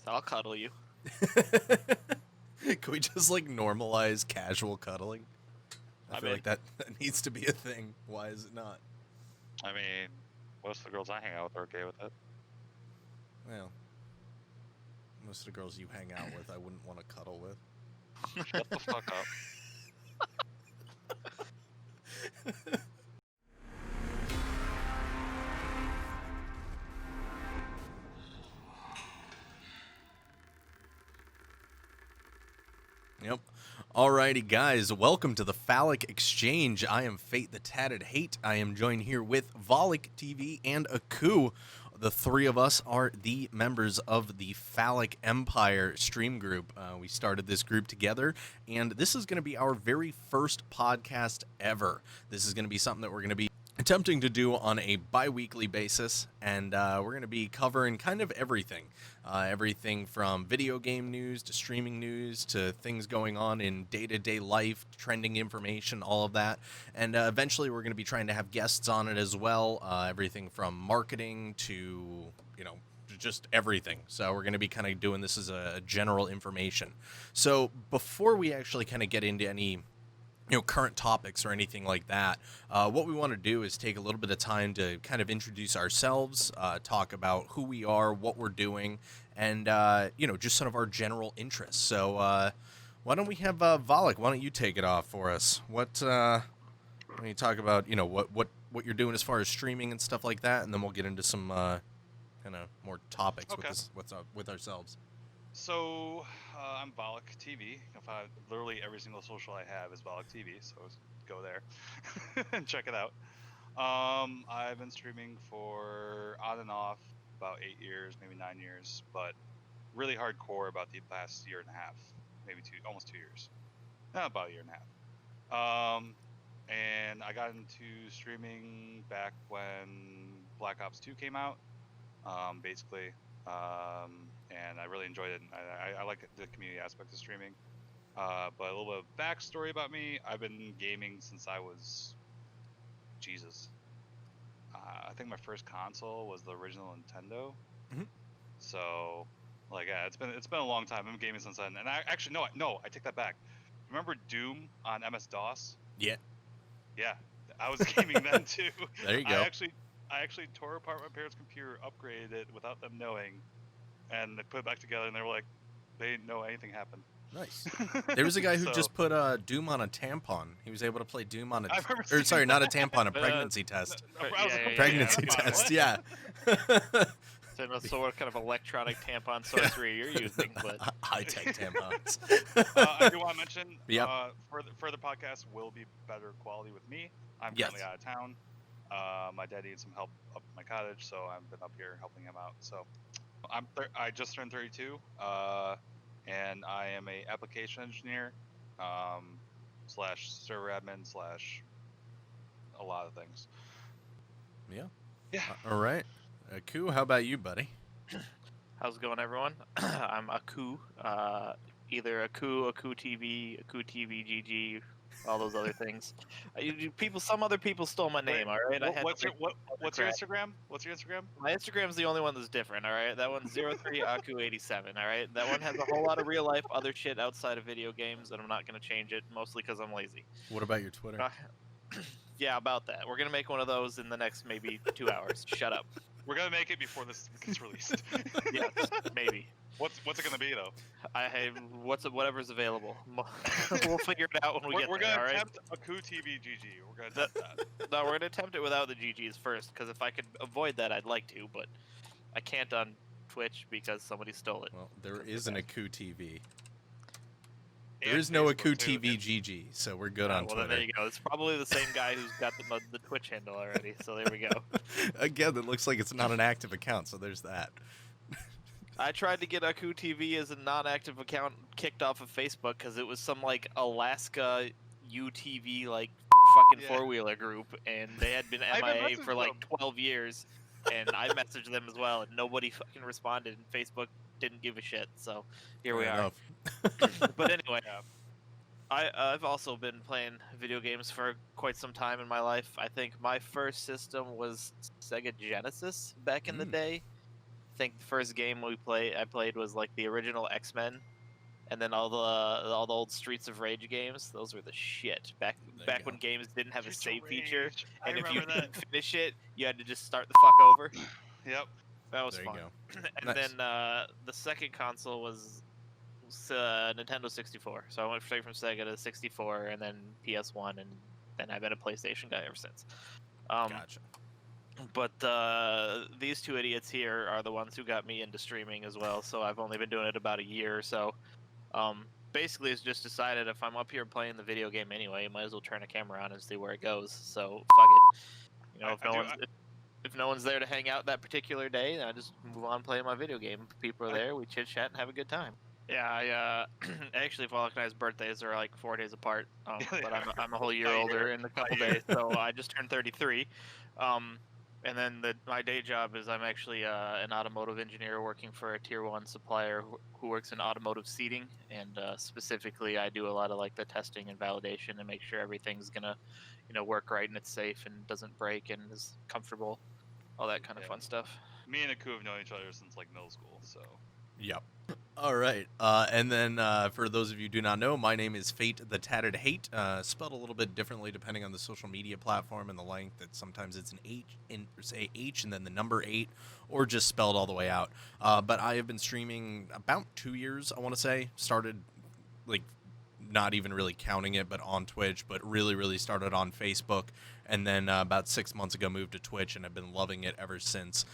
I'll cuddle you. Can we just like normalize casual cuddling? I I'm feel in. like that needs to be a thing. Why is it not? I mean, most of the girls I hang out with are okay with it. Well, most of the girls you hang out with, I wouldn't want to cuddle with. Shut the fuck up. Yep. Alrighty, guys. Welcome to the Falic Exchange. I am Fate the Tatted Hate. I am joined here with Falic TV and Aku. The three of us are the members of the Falic Empire stream group. We started this group together, and this is going to be our very first podcast ever. This is going to be something that we're going to be attempting to do on a bi-weekly basis, and we're going to be covering kind of everything. Everything from video game news to streaming news to things going on in day-to-day life, trending information, all of that. And eventually we're going to be trying to have guests on it as well. Everything from marketing to, just everything. So we're going to be kind of doing this as a general information. So before we actually kind of get into any current topics or anything like that, what we want to do is take a little bit of time to kind of introduce ourselves, talk about who we are, what we're doing, and just sort of our general interests. So why don't we have Falic? Why don't you take it off for us? When you talk about what you're doing as far as streaming and stuff like that, and then we'll get into some kind of more topics Okay. with what's up with ourselves. So, I'm Falic TV. Literally every single social I have is Falic TV, so go there and check it out. I've been streaming for on and off about 8 years, maybe 9 years, but really hardcore about the past year and a half, maybe almost 2 years. No, about a year and a half. And I got into streaming back when Black Ops 2 came out, basically. And I really enjoyed it. I like the community aspect of streaming. But a little bit of backstory about me: I've been gaming since I was, Jesus. I think my first console was the original Nintendo. Mhm. So, yeah, it's been a long time. I've been gaming since then. And I actually no, I take that back. Remember Doom on MS DOS? Yeah. Yeah, I was gaming then too. There you go. I actually tore apart my parents' computer, upgraded it without them knowing, and they put it back together, and they were like, they didn't know anything happened. Nice. There was a guy who So- just put Doom on a tampon. He was able to play Doom on I remember or sorry, seeing not a that. tampon, a pregnancy test. Pregnancy yeah, test, what? yeah. So I don't know what kind of electronic tampon sorcery you're using, but High-tech tampons. I do want to mention, Yep. for the podcast will be better quality with me. I'm Yes. currently out of town. My dad needs some help up at my cottage, so I've been up here helping him out. So I just turned 32, and I am a application engineer, slash server admin slash a lot of things. Yeah. Yeah. All right. Ku, how about you, buddy? how's it going, everyone? I'm Aku. Either Aku TV, Aku TV GG, all those other things. Some other people stole my name. All right. What's your crap. Instagram? What's your Instagram? My Instagram's the only one that's different, all right? That one's 03aku87, all right? That one has a whole lot of real life other shit outside of video games, and I'm not going to change it, mostly because I'm lazy. What about your Twitter? Yeah, about that. We're going to make one of those in the next maybe 2 hours. Shut up. We're gonna make it before this gets released. Yeah, maybe. What's it gonna be though? Whatever's available. We'll figure it out when we get We're there, gonna all right? attempt Aku TV GG. We're gonna attempt that. No, we're going to attempt it without the GGs first, because if I could avoid that, I'd like to, but I can't on Twitch because somebody stole it. Well, there is an Aku TV. There And is no Facebook, Aku too. TV GG, so we're good on Well, then Twitter. there you go. It's probably the same guy who's got the Twitch handle already, so there we go. Again, it looks like it's not an active account, so there's that. I tried to get Aku TV as a non-active account kicked off of Facebook because it was some like Alaska UTV fucking Yeah. four-wheeler group, and they had been I even MIA for messaged like them. 12 years, and I messaged them as well, and nobody fucking responded, and Facebook didn't give a shit. So here we Fair are. enough. But anyway, Yeah. I've also been playing video games for quite some time in my life. I think my first system was Sega Genesis back in the Mm. day. think the first game I played was like the original X-Men, and then all the old Streets of Rage games. Those were the shit back There you back go. when games didn't have a Streets of save feature, Rage. I and if you remember that. didn't finish it, you had to just start the fuck over. Yep. That was There you fun. go. And Nice. then the second console was Nintendo 64. So I went straight from Sega to 64, and then PS1, and then I've been a PlayStation guy ever since. Gotcha. But these two idiots here are the ones who got me into streaming as well. So I've only been doing it about a year or so. Basically, it's just decided if I'm up here playing the video game anyway, might as well turn a camera on and see where it goes. So fuck it. You know, if no one's there to hang out that particular day, then I just move on playing my video game. If people are there, we chit chat and have a good time. Yeah, I actually Falic and I's birthdays are like 4 days apart, but I'm a whole year older in a couple days, so I just turned 33. And then my day job is I'm actually an automotive engineer working for a tier 1 supplier who works in automotive seating, and specifically I do a lot of like the testing and validation and make sure everything's gonna, work right and it's safe and doesn't break and is comfortable, all that kind of fun stuff. Me and Aku have known each other since like middle school, so. Yep. All right. And then for those of you who do not know, my name is Fate the Tatted Hate, spelled a little bit differently depending on the social media platform and the length. That sometimes it's an H and then the number 8, or just spelled all the way out. But I have been streaming about 2 years, I want to say. Started like not even really counting it, but on Twitch, but really started on Facebook. And then about 6 months ago moved to Twitch, and I've been loving it ever since.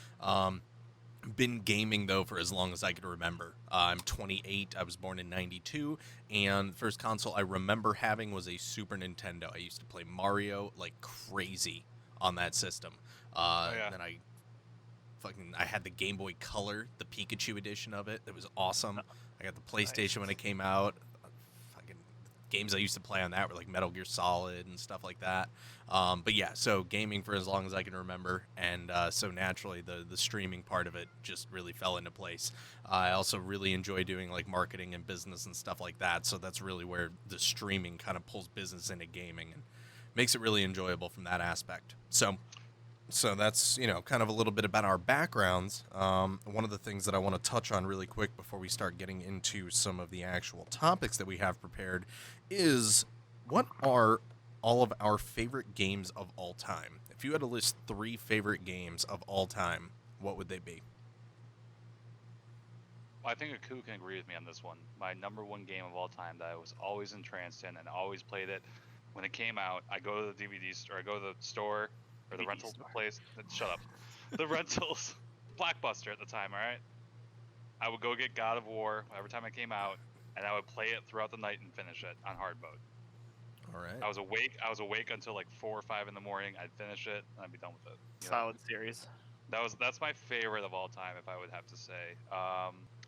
Been gaming though for as long as I can remember. I'm 28. I was born in 92, and the first console I remember having was a Super Nintendo. I used to play Mario like crazy on that system. Then I had the Game Boy Color, the Pikachu edition of it. It was awesome. I got the PlayStation when it came out. Fucking games I used to play on that were like Metal Gear Solid and stuff like that. But yeah, so gaming for as long as I can remember, and so naturally the streaming part of it just really fell into place. I also really enjoy doing like marketing and business and stuff like that, so that's really where the streaming kind of pulls business into gaming and makes it really enjoyable from that aspect. So that's, kind of a little bit about our backgrounds. One of the things that I want to touch on really quick before we start getting into some of the actual topics that we have prepared is, what are all of our favorite games of all time? If you had to list 3 favorite games of all time, what would they be? I think Aku can agree with me on this one. My number 1 game of all time that I was always entranced in and always played it when it came out. I go to the DVD store, I go to the store, or the rental place. Shut up. The rentals. Blockbuster at the time, alright? I would go get God of War every time it came out, and I would play it throughout the night and finish it on hard mode. All right. I was awake until like 4 or 5 in the morning. I'd finish it and I'd be done with it. Solid series. That's my favorite of all time, if I would have to say.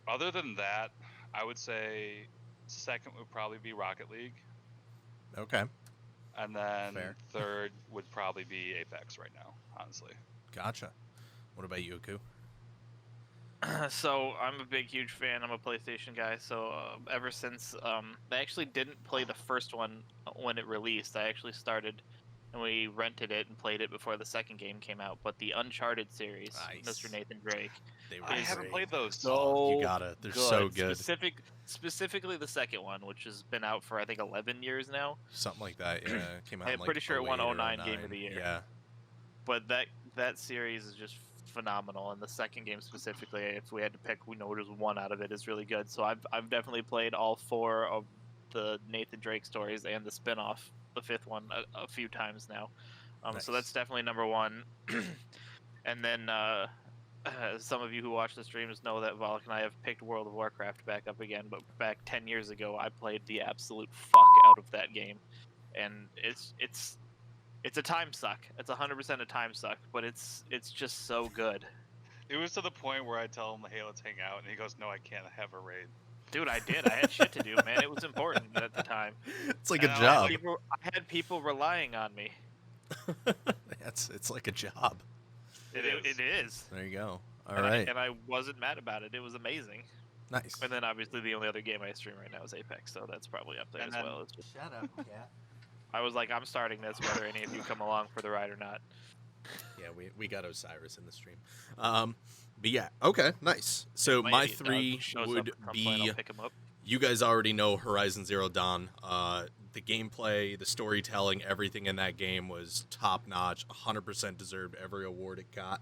Other than that, I would say second would probably be Rocket League. Okay. And then Fair. Third would probably be Apex right now, honestly. Gotcha. What about you, Aku? So I'm a huge fan. I'm a PlayStation guy. So ever since I actually didn't play the first one when it released. I actually started and we rented it and played it before the second game came out. But the Uncharted series, Nice. Mr. Nathan Drake. I haven't played those. So you gotta. They're so good. Specifically the second one, which has been out for I think 11 years now. Something like that. Yeah, came out. I'm in, like, pretty sure it won 08 or 09 Game of the Year. Yeah. But that series is just phenomenal, and the second game specifically, if we had to pick, we know just one out of it is really good. So I've definitely played all 4 of the Nathan Drake stories and the spin-off, the 5th one, a few times now. Nice. So that's definitely number 1. And then some of you who watch the streams know that Falic and I have picked World of Warcraft back up again, but back 10 years ago I played the absolute fuck out of that game, and it's a time suck. It's 100% a time suck, but it's just so good. It was to the point where I tell him, hey, let's hang out, and he goes, no, I can't have a raid. Dude, I did. I had shit to do, man. It was important at the time. It's like a And job. I had people relying on me. It's like a job. It is. There you go. All right. And I wasn't mad about it. It was amazing. Nice. And then obviously the only other game I stream right now is Apex, so that's probably up there And as then- well. It's just, Shut up, cat. I was like, I'm starting this whether any of you come along for the ride or not. Yeah, we got Osiris in the stream. But yeah, okay, nice. So my Doug 3 shows would up at some point, be. I'll pick him up. You guys already know Horizon Zero Dawn. The gameplay, the storytelling, everything in that game was top notch. 100% deserved every award it got.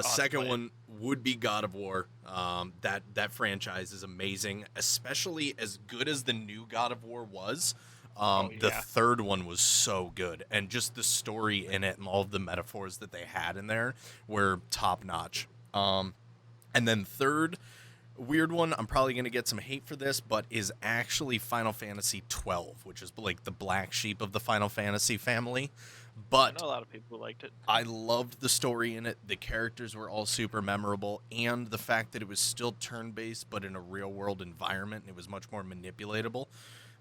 Second one would be God of War. That franchise is amazing, especially as good as the new God of War was. The third one was so good, and just the story in it and all of the metaphors that they had in there were top notch. And then third, weird one, I'm probably going to get some hate for this, but is actually Final Fantasy 12, which is like the black sheep of the Final Fantasy family. But I know a lot of people who liked it. I loved the story in it. The characters were all super memorable, and the fact that it was still turn-based but in a real-world environment and it was much more manipulatable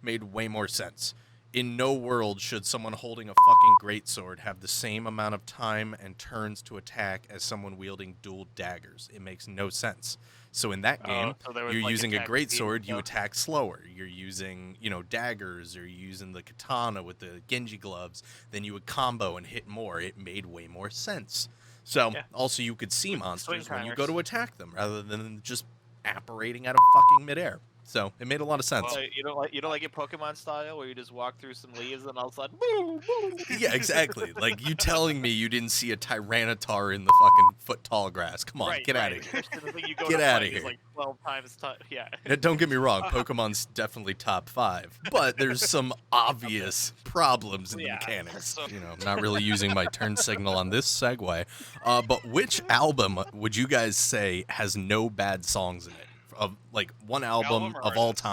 made way more sense. In no world should someone holding a fucking greatsword have the same amount of time and turns to attack as someone wielding dual daggers. It makes no sense. So in that game, So there was, you're like, using a attack speed greatsword, and you stuff. attack slower. You're using, daggers, or you're using the katana with the Genji gloves. Then you would combo and hit more. It made way more sense. So Yeah. also you could see monsters swing when you timers. go to attack them, rather than just apparating out of fucking midair. So it made a lot of sense. So you don't like it Pokemon style where you just walk through some leaves and all of a sudden, boom, boom. Yeah, exactly. Like you telling me you didn't see a Tyranitar in the fucking foot tall grass. Come on, Right, get out right. of here. Especially the thing you go Get to outta fight is here. like 12 times. Yeah. Now, don't get me wrong, Pokemon's definitely top 5, but there's some obvious problems in the Yeah. mechanics. So- I'm not really using my turn signal on this segue. But which album would you guys say has no bad songs in it? Of like one album Album or of all artist?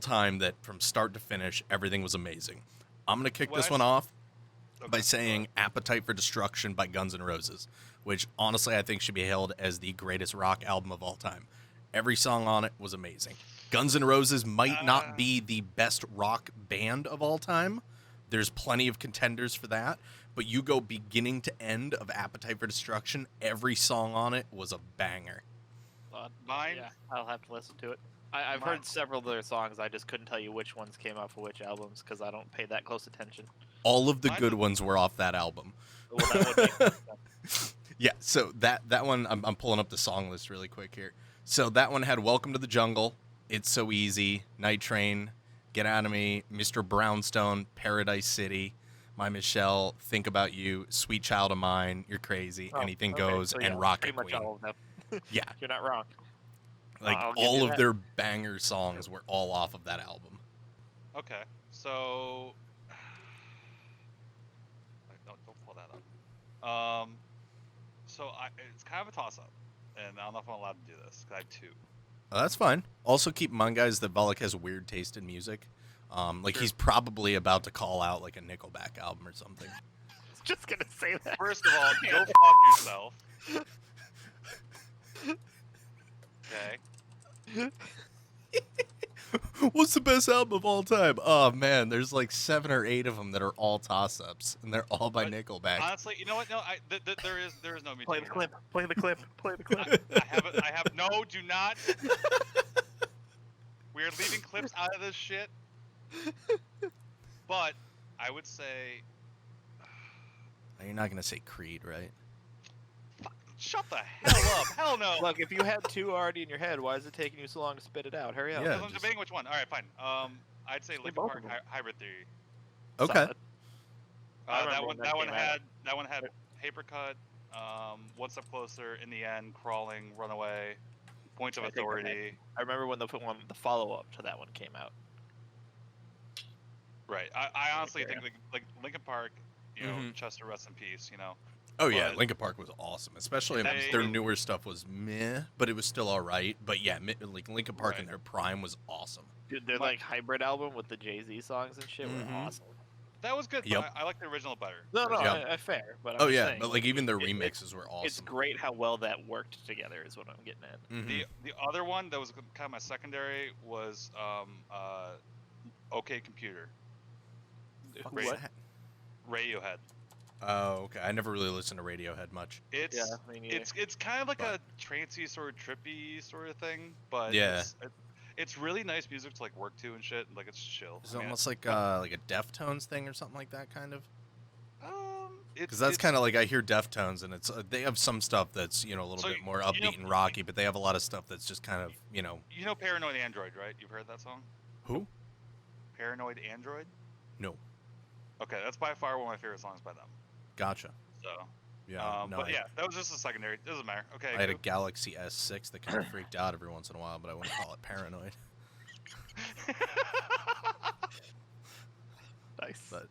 time, that from start to finish everything was amazing. I'm gonna kick this one off by Okay, saying Appetite for Destruction by Guns N' Roses, which honestly I think should be hailed as the greatest rock album of all time. Every song on it was amazing. Guns N' Roses might not be the best rock band of all time. There's plenty of contenders for that, but you go beginning to end of Appetite for Destruction, every song on it was a banger. Mine. Yeah, I'll have to listen to it. I've heard several of their songs. I just couldn't tell you which ones came off of which albums because I don't pay that close attention. All of the Mine good was- ones were off that album. Well, that would make sense. Yeah, so that one, I'm pulling up the song list really quick here. So that one had Welcome to the Jungle, It's So Easy, Night Train, Get Out of Me, Mr. Brownstone, Paradise City, My Michelle, Think About You, Sweet Child of Mine, You're Crazy, Oh, Anything okay, Goes, so and yeah, Rocket pretty much Queen. all of them. Yeah, You're not wrong. like I'll give all you of that. their banger songs were all off of that album. Okay, so don't pull that up. So it's kind of a toss up, and I don't know if I'm allowed to do this because I have 2. That's fine. Also keep in mind, guys, that Volek has weird taste in music. Like Sure. he's probably about to call out like a Nickelback album or something. Just gonna say that. First of all, go fuck yourself. Okay. What's the best album of all time? Oh man, there's like 7 or 8 of them that are all toss-ups, and they're all by But Nickelback. Honestly, you know what? No, there is no me Play the taking clip. Play the clip. Play the clip. I have no. Do not. We are leaving clips out of this shit. But I would say, You're not gonna say Creed, right? shut the hell up. Hell no. Look, if you had 2 already in your head, why is it taking you so long to spit it out? Hurry up. Yeah. Because I'm just- debating which one. All right, fine. I'd say Say Linkin both Park of them. Hybrid Theory. Okay. Solid. I That remember one. when That one came out. had Papercut. One Step Closer. In the End. Crawling. Runaway. Points of I think I Authority. I remember when the follow-up to that one came out. Right. I honestly Okay. think like Linkin Park. You know, Mhm. Chester, rest in peace. You know. Oh yeah, But- Linkin Park was awesome, especially They- their newer stuff was meh, but it was still all right. But yeah, like Linkin Park in Right. their prime was awesome. Dude, their My- like hybrid album with the Jay-Z songs and shit Mhm. were awesome. That was good. Yep. But I like the original better. No, no, Yep. I fair. But I'm Oh just yeah, saying, but like even their it- remixes were awesome. It's great how well that worked together. Is what I'm getting at. Mhm. The other one that was kind of my secondary was OK Computer. Fuck Ray- was that? Radiohead. Oh, okay. I never really listened to Radiohead much. It's Yeah, me neither. it's kind of like But- a trancey sort of trippy sort of thing, but Yeah. it's really nice music to like work to and shit. Like it's chill. It's I mean, almost like a Deftones thing or something like that, kind of. Because that's kind of like I hear Deftones, and it's they have some stuff that's a little bit more upbeat and rocky, but they have a lot of stuff that's just kind of You know Paranoid Android, right? You've heard that song? Who? Paranoid Android? No. Okay, that's by far one of my favorite songs by them. Gotcha. So. Yeah. No. But yeah, that was just a secondary. Doesn't matter. Okay. I had a Galaxy S6 that kind of freaked out every once in a while, but I wouldn't call it Paranoid. Nice. But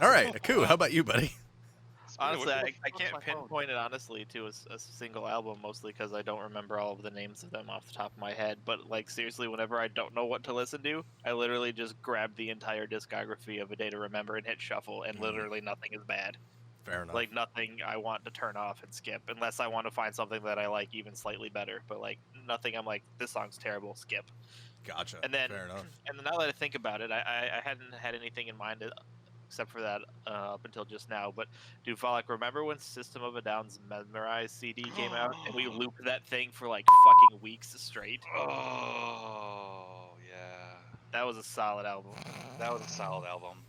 all right, Aku, how about you, buddy? Honestly, What the I fuck's can't my phone? pinpoint it honestly to a single album, mostly because I don't remember all of the names of them off the top of my head. But like seriously, whenever I don't know what to listen to, I literally just grab the entire discography of A Day to Remember and hit shuffle, and literally nothing is bad. Fair enough. Like nothing I want to turn off and skip, unless I want to find something that I like even slightly better. But like nothing, I'm like, this song's terrible, skip. Gotcha. And then, fair enough. and then now that I think about it, I hadn't had anything in mind except for that up until just now. But dude, Falic, remember when System of a Down's Mesmerize CD came out and we looped that thing for like fucking weeks straight? Oh yeah. That was a solid album. That was a solid album.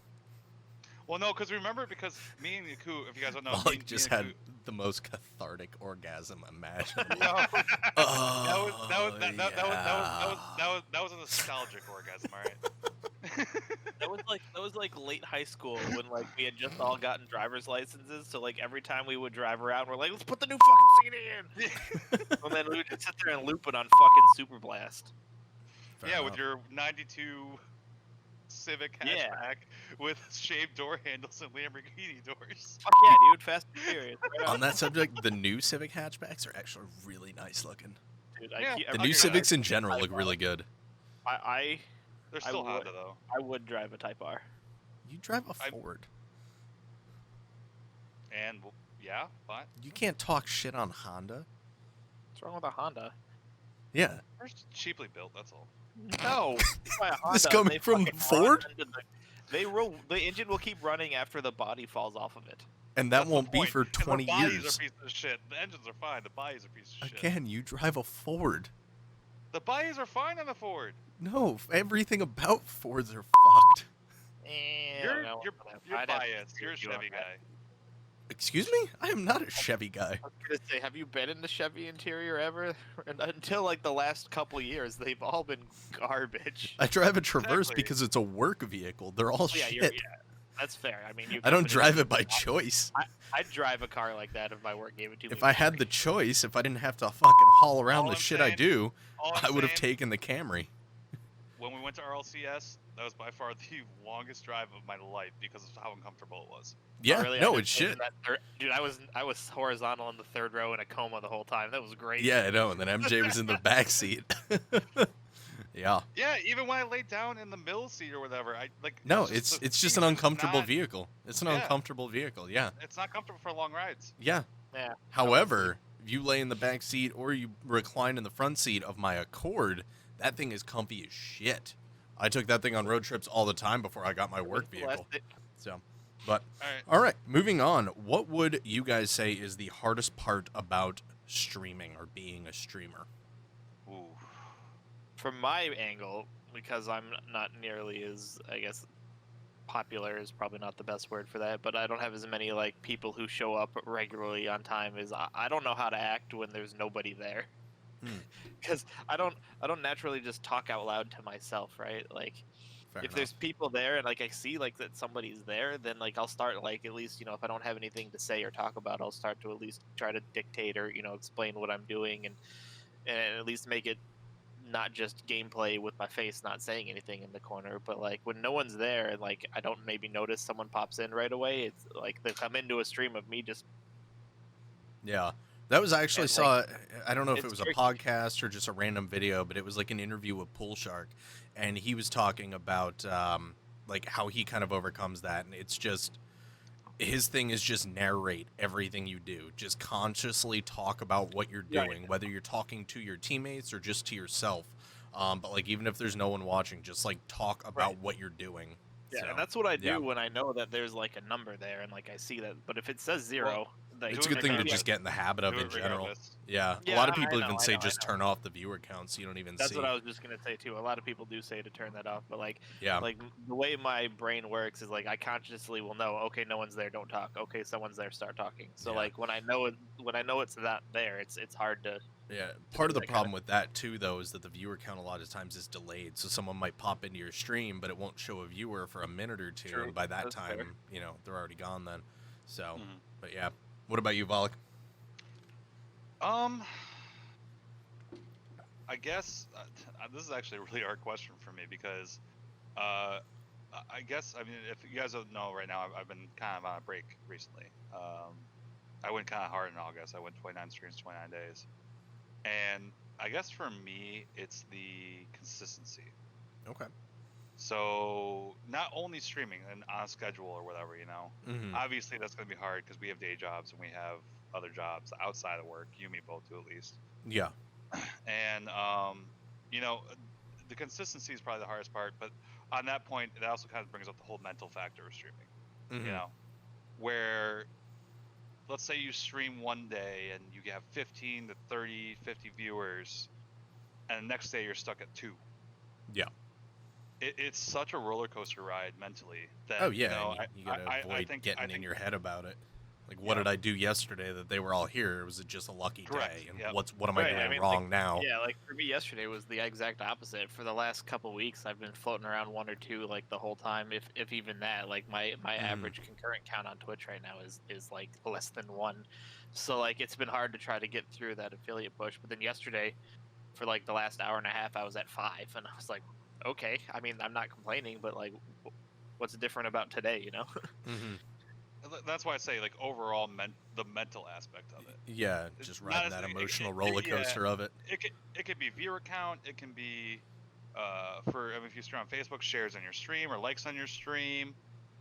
Well, no, because because me and Yaku, if you guys don't know, Malik just had the most cathartic orgasm imaginable. No, Oh, that was a nostalgic orgasm, all right. That was like late high school when like we had just all gotten driver's licenses. So like every time we would drive around, we're like, let's put the new fucking CD in. And then we would just sit there and loop it on fucking Super Blast. Fair Yeah, enough. with your '92 Civic hatchback Yeah. with shaved door handles and Lamborghini doors. Fuck yeah, dude, Fast and Furious. Right On that subject, the new Civic hatchbacks are actually really nice looking. Dude, Yeah. The new Civics in general look really good. They're still would- Honda though. I would drive a Type R. You drive a I- Ford. And yeah, fine. You can't talk shit on Honda. What's wrong with a Honda? Yeah. They're just cheaply built. That's all. No, buy a This Honda, coming they from fucking Ford? run into the engine will keep running after the body falls off of it. And that That's the won't be point, for 'cause 20 the bodies years. are pieces of shit. The engines are fine. The bodies are pieces of shit. Again, you drive a Ford. The bodies are fine on the Ford. No, everything about Fords are fucked. You're I'd have to biased. You're a disagree with Chevy you on guy. Excuse me? I am not a Chevy guy. I was gonna say, have you been in the Chevy interior ever? And until like the last couple years, they've all been garbage. I drive a Traverse Exactly. because it's a work vehicle. They're all Yeah, shit. that's fair. I mean, you I don't come into- drive it by choice. I'd drive a car like that if my work gave it to me. If I had the choice, if I didn't have to fucking haul around All the I'm shit I saying- do, All I I'm would have saying, taken the Camry. when we went to RLCS, that was by far the longest drive of my life because of how uncomfortable it was. Yeah, Really, no, I it's just was shit. in that dude, I was horizontal in the third row in a coma the whole time. That was great. Yeah, I know. And then MJ was in the back seat. Yeah. Yeah, even when I laid down in the middle seat or whatever, I like. No, the it's just seats an are uncomfortable not- vehicle. It's an Yeah. uncomfortable vehicle. Yeah. It's not comfortable for long rides. Yeah. Yeah. However, if you lay in the back seat or you recline in the front seat of my Accord, that thing is comfy as shit. I took that thing on road trips all the time before I got my work vehicle. So, but All right. all right, moving on. What would you guys say is the hardest part about streaming or being a streamer? Ooh. From my angle, because I'm not nearly as, I guess, popular is probably not the best word for that, but I don't have as many like people who show up regularly on time. Is I don't know how to act when there's nobody there, because I don't naturally just talk out loud to myself, right? Like Fair if enough. there's people there and like I see like that somebody's there, then like I'll start like at least, you know, if I don't have anything to say or talk about, I'll start to at least try to dictate or, you know, explain what I'm doing and at least make it not just gameplay with my face not saying anything in the corner, but like when no one's there and like I don't maybe notice someone pops in right away, it's like they come into a stream of me just Yeah. That was I actually And, saw, I don't know if it it's was a tricky. podcast or just a random video, but it was like an interview with Pool Shark, and he was talking about like how he kind of overcomes that, and it's just his thing is just narrate everything you do. Just consciously talk about what you're Right. doing, whether you're talking to your teammates or just to yourself. But like even if there's no one watching, just like talk about Right. what you're doing. yeah, So, and that's what I do yeah. when I know that there's like a number there and like I see that. But if it says 0, Like, It's a Do good it thing to maybe just get in the habit of Do in it general. regardless. Yeah, a Yeah, lot of I people know, even I say know, I just know. turn off the viewer count so you don't even That's see. what I was just gonna say too. A lot of people do say to turn that off, but Yeah. the way my brain works is like I consciously will know. Okay, no one's there. Don't talk. Okay, someone's there. Start talking. So Yeah. like when I know it's not there, it's hard to Yeah, to part do of the that kind problem of. with that too, though, is that the viewer count a lot of times is delayed. So someone might pop into your stream, but it won't show a viewer for a minute or two, True. and by that That's fair. time, they're already gone then. So, Mhm. but yeah. What about you, Volk? Um, I guess this is actually a really hard question for me because, I guess I mean if you guys don't know right now, I've been kind of on a break recently. I went kind of hard in August. I went 29 streams, 29 days, and I guess for me it's the consistency. Okay. So not only streaming and on a schedule or whatever, Mm-hmm. obviously that's going to be hard because we have day jobs and we have other jobs outside of work. You and me both do at least. Yeah. And you know, the consistency is probably the hardest part. But on that point, it also kind of brings up the whole mental factor of streaming. Mm-hmm. You know, where let's say you stream one day and you have 15 to 30, 50 viewers, and the next day you're stuck at 2. Yeah. It's such a roller coaster ride mentally that Oh yeah, and you gotta I avoid think getting in your head about it. Like, what Yeah. did I do yesterday that they were all here? Was it just a lucky Correct, day? And yep. what am I Right, doing I mean, wrong now? yeah, like for me yesterday was the exact opposite. For the last couple weeks, I've been floating around 1 or 2 like the whole time, if even that. Like my Mhm. average concurrent count on Twitch right now is like less than 1. So like it's been hard to try to get through that affiliate push. But then yesterday, for like the last hour and a half, I was at 5, and I was like, okay. I mean, I'm not complaining, but like, what's different about today? You know? Mm-hmm. That's why I say like overall the mental aspect of it. Yeah, It's just not riding as that emotional roller yeah, coaster of it. it could be viewer count. It can be I mean, if you stream on Facebook, shares on your stream or likes on your stream.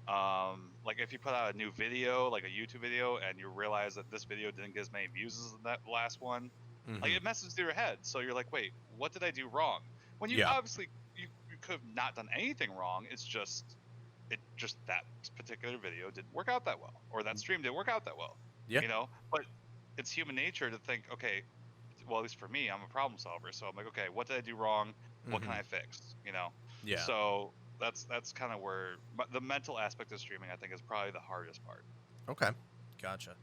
Like if you put out a new video, like a YouTube video, and you realize that this video didn't get as many views as that last one, like Mm-hmm. it messes through your head. So you're like, wait, what did I do wrong? When you Yeah. obviously you could have not done anything wrong. It's just that particular video didn't work out that well, or that stream didn't work out that well. Yeah. But it's human nature to think, okay, well, at least for me, I'm a problem solver. So I'm like, okay, what did I do wrong? What can Mhm. I fix? Yeah. So that's kind of where the mental aspect of streaming, I think, is probably the hardest part. Okay. Gotcha.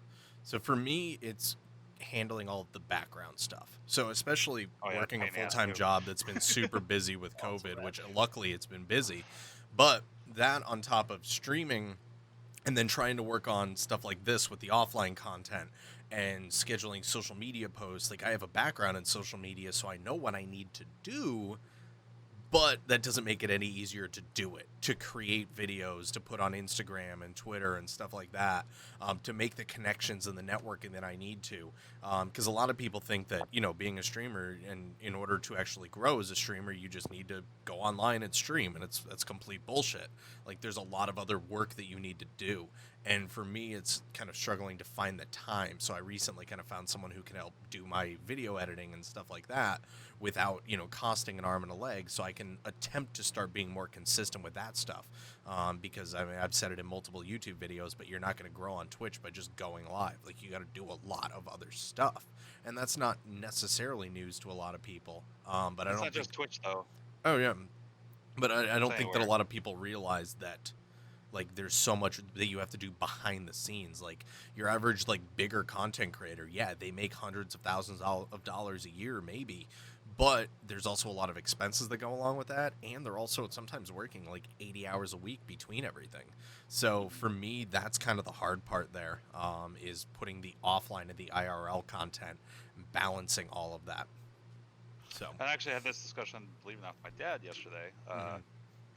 So for me, it's handling all of the background stuff. So especially Oh, yeah, working a pain in the ass, full-time too. job that's been super busy with Also COVID, that. which luckily it's been busy. But that on top of streaming and then trying to work on stuff like this with the offline content and scheduling social media posts, like I have a background in social media, so I know what I need to do. But that doesn't make it any easier to do it, to create videos, to put on Instagram and Twitter and stuff like that, to make the connections and the networking that I need to. Because a lot of people think that, being a streamer, and in order to actually grow as a streamer, you just need to go online and stream, and that's complete bullshit. Like, there's a lot of other work that you need to do. And for me, it's kind of struggling to find the time. So I recently kind of found someone who can help do my video editing and stuff like that without, costing an arm and a leg. So I can attempt to start being more consistent with that stuff. Because I mean, I've said it in multiple YouTube videos, but you're not going to grow on Twitch by just going live. Like, you got to do a lot of other stuff. And that's not necessarily news to a lot of people. But I It's don't not think. just Twitch though. Oh, yeah. But I don't It's think that a anywhere. lot of people realize that, like, there's so much that you have to do behind the scenes. Like, your average, like, bigger content creator, yeah, they make hundreds of thousands of dollars a year, maybe, but there's also a lot of expenses that go along with that, and they're also sometimes working like 80 hours a week between everything. So for me, that's kind of the hard part there, is putting the offline and the IRL content and balancing all of that. So I actually had this discussion, believe it or not, with my dad yesterday,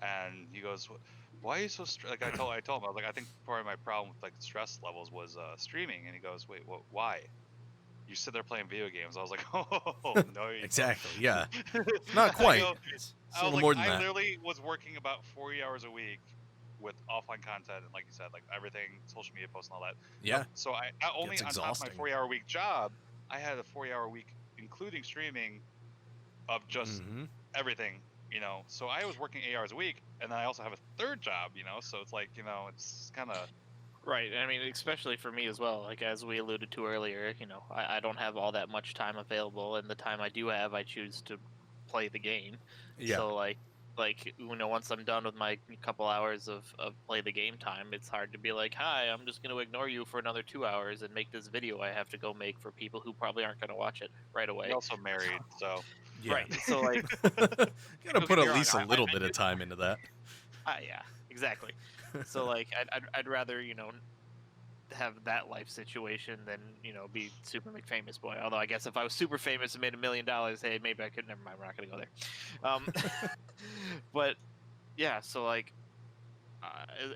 and he goes, "Why are you so like?" I told him, I was like, "I think part of my problem with like stress levels was streaming," and he goes, "Wait, what? Why? You sit there playing video games." I was like, "Oh no, you exactly, yeah, don't." not quite. I go, It's a I was little like, more than I that. literally was working about 40 hours a week with offline content, and like you said, like everything, social media posts and all that. Yeah, So I not only gets on top of my exhausting. 40-hour week job, I had a 40-hour week including streaming of just Mm-hmm. everything. So I was working 8 hours a week, and then I also have a third job. So it's like, it's kind of Right. I mean, especially for me as well. Like as we alluded to earlier, I don't have all that much time available, and the time I do have, I choose to play the game. Yeah. So once I'm done with my couple hours of play the game time, it's hard to be like, hi, I'm just going to ignore you for another 2 hours and make this video I have to go make for people who probably aren't going to watch it right You're away. also married, so Yeah. Right. So like, Gotta don't put get me at wrong, least a little bit of time into that. yeah, exactly. So like, I'd rather have that life situation than be super McFamous boy. Although I guess if I was super famous and made $1 million, hey, maybe I could. Never mind, we're not gonna go there. But yeah, so like,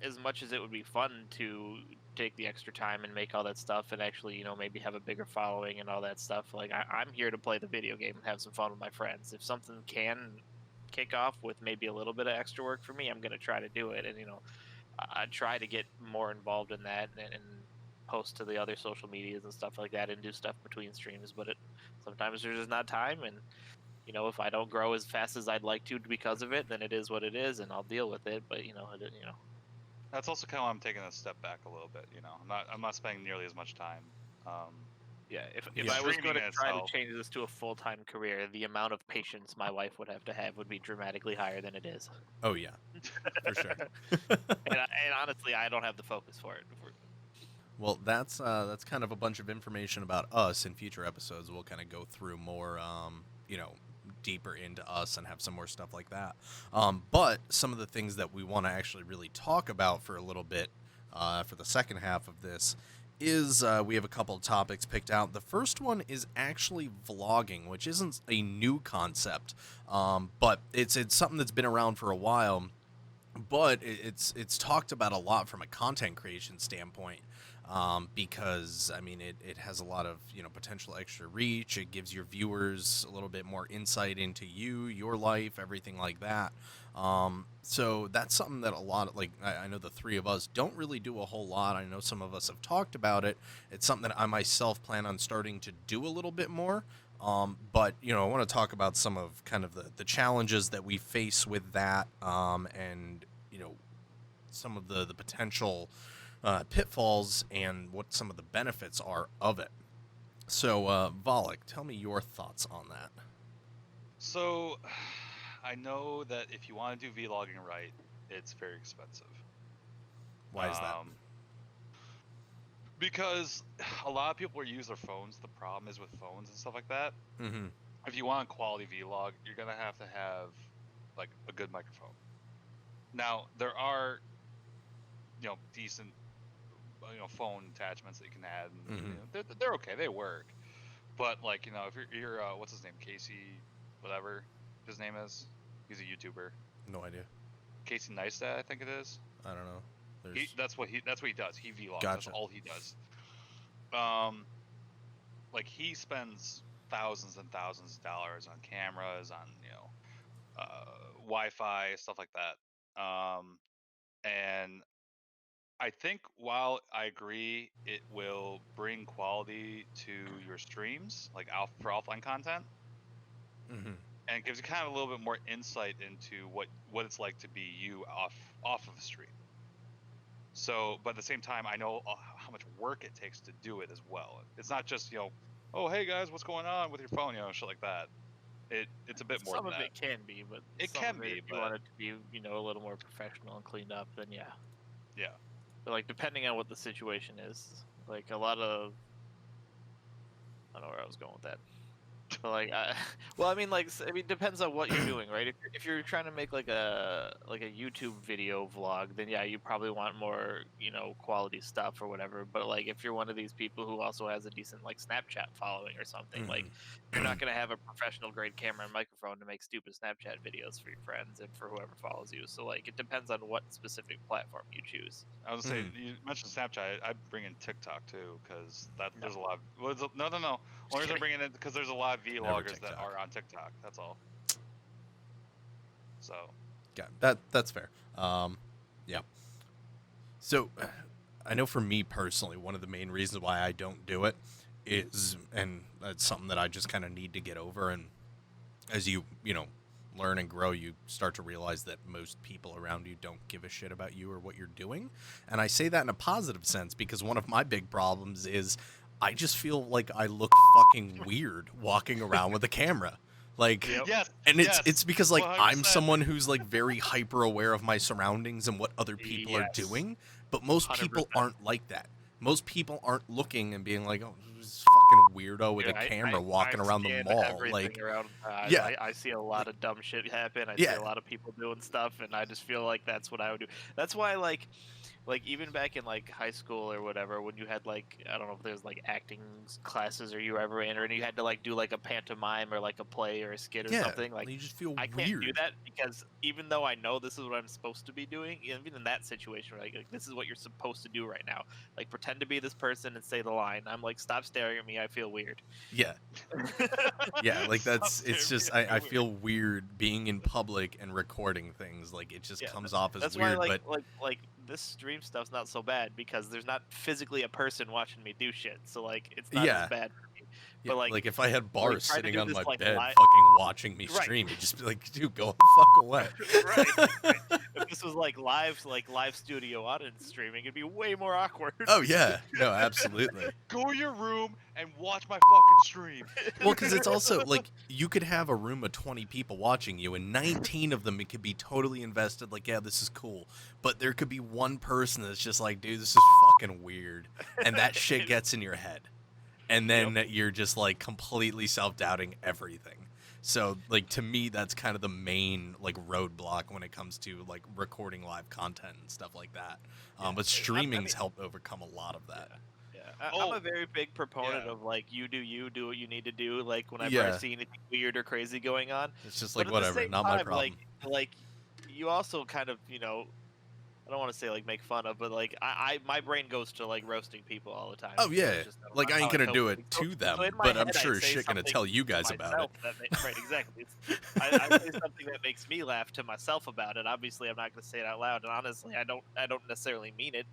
as much as it would be fun to take the extra time and make all that stuff and actually maybe have a bigger following and all that stuff, like I'm here to play the video game and have some fun with my friends. If something can kick off with maybe a little bit of extra work for me, I'm gonna try to do it. And I try to get more involved in that and post to the other social medias and stuff like that and do stuff between streams. But sometimes there's just not time, and if I don't grow as fast as I'd like to because of it, then it is what it is, and I'll deal with it. But that's also kind of why I'm taking a step back a little bit. I'm not spending nearly as much time. Um, yeah, if Yeah. I was streaming going to try to itself. change this to a full-time career, the amount of patience my wife would have would be dramatically higher than it is. Oh yeah, for sure. And honestly, I don't have the focus for it. Well, that's kind of a bunch of information about us. In future episodes, we'll kind of go through more, deeper into us and have some more stuff like that. But some of the things that we want to actually really talk about for a little bit, for the second half of this, is we have a couple of topics picked out. The first one is actually vlogging, which isn't a new concept, but it's something that's been around for a while. But it's talked about a lot from a content creation standpoint, because I mean it has a lot of potential extra reach. It gives your viewers a little bit more insight into you, your life, everything like that. So that's something that a lot of, like, I know the three of us don't really do a whole lot. I know some of us have talked about it. It's something that I myself plan on starting to do a little bit more. But I want to talk about some of kind of the challenges that we face with that, and some of the potential pitfalls and what some of the benefits are of it. So, Volek, tell me your thoughts on that. So, I know that if you want to do vlogging right, it's very expensive. Why is that? Because a lot of people use their phones. The problem is with phones and stuff like that. Mm-hmm. If you want a quality vlog, you're gonna have to have like a good microphone. Now there are, decent, phone attachments that you can add, and they're okay, they work. But like, if you're what's his name, Casey, whatever his name is, he's a YouTuber. No idea. Casey Neistat, I think it is. I don't know. That's what he does. He vlogs. Gotcha. That's all he does. Like he spends thousands and thousands of dollars on cameras, on Wi-Fi, stuff like that. And I think while I agree it will bring quality to your streams, like for offline content, Mm-hmm. and gives you kind of a little bit more insight into what it's like to be you off of a stream. So, but at the same time, I know how much work it takes to do it as well. It's not just oh hey guys, what's going on with your phone, shit like that. It's a bit more Some than of that. it can be, but It some can of be, if you but want it to be a little more professional and cleaned up, then yeah. yeah. But like depending on what the situation is, like a lot of, I don't know where I was going with that. But like, depends on what you're doing, right? If you're trying to make like a YouTube video vlog, then yeah, you probably want more quality stuff or whatever. But like, if you're one of these people who also has a decent like Snapchat following or something, like you're not gonna have a professional grade camera and microphone to make stupid Snapchat videos for your friends and for whoever follows you. So like, it depends on what specific platform you choose. I was gonna say, you mentioned Snapchat. I bring in TikTok too, because there's a lot of no. Only reason I bring it in because there's a lot of vloggers that are on TikTok. That's all. So. Yeah, that's fair. Yeah. So, I know for me personally, one of the main reasons why I don't do it is, and that's something that I just kind of need to get over. And as you learn and grow, you start to realize that most people around you don't give a shit about you or what you're doing. And I say that in a positive sense because one of my big problems is I just feel like I look fucking weird walking around with a camera. Like, Yep. Yes. and yes, it's because like I'm 100%. someone who's like very hyper aware of my surroundings and what other people are Yes. doing, but most people 100%. aren't like that. Most people aren't looking and being like, "Oh, this fucking weirdo with a Yeah, camera walking I around the scan mall." everything Like, around. yeah, I see a lot of dumb shit happen. I see yeah, a lot of people doing stuff, and I just feel like that's what I would do. That's why, like even back in like high school or whatever, when you had like I don't know if there's like acting classes or you ever in, or and you had to like do like a pantomime or like a play or a skit or yeah. something. Like You just feel I can't do weird. that because even though I know this is what I'm supposed to be doing, even in that situation, like this is what you're supposed to do right now. Like pretend to be this person and say the line. I'm like, stop staring at me. I feel weird. Yeah, yeah. Like Stop it's staring just at me, I weird. feel weird being in public and recording things. Like it just Yeah, comes off as that's weird. why But like this stream stuff's not so bad because there's not physically a person watching me do shit. So like it's not as yeah, bad for me. yeah. But Like if I had bars try to sitting do on this my like bed, live, fucking watching me right? stream, you'd just be like, dude, go the fuck away. Right. If this was like live studio audience streaming, it'd be way more awkward. Oh yeah, no, absolutely. Go to your room and watch my fucking stream. Well, because it's also like you could have a room of 20 people watching you, and 19 of them it could be totally invested. Like, yeah, this is cool, but there could be one person that's just like, dude, this is fucking weird, and that shit gets in your head, and then you're just like completely self-doubting everything. So, like to me, that's kind of the main like roadblock when it comes to like recording live content and stuff like that. But streaming's helped overcome a lot of that. Yeah, Oh, I'm a very big proponent yeah. of like you do what you need to do. Like whenever Yeah. I see anything weird or crazy going on, It's just but like at the whatever, same not my time, problem. like you also kind of I don't want to say like make fun of, but like I my brain goes to like roasting people all the time. Oh because yeah, it's just like I how ain't gonna cope do with it So- to them, so in my but I'm head, I sure say shit gonna something tell you to guys about it. myself right, exactly. I say something that makes me laugh to myself about it. Obviously, I'm not going to say it out loud, and honestly, I don't necessarily mean it.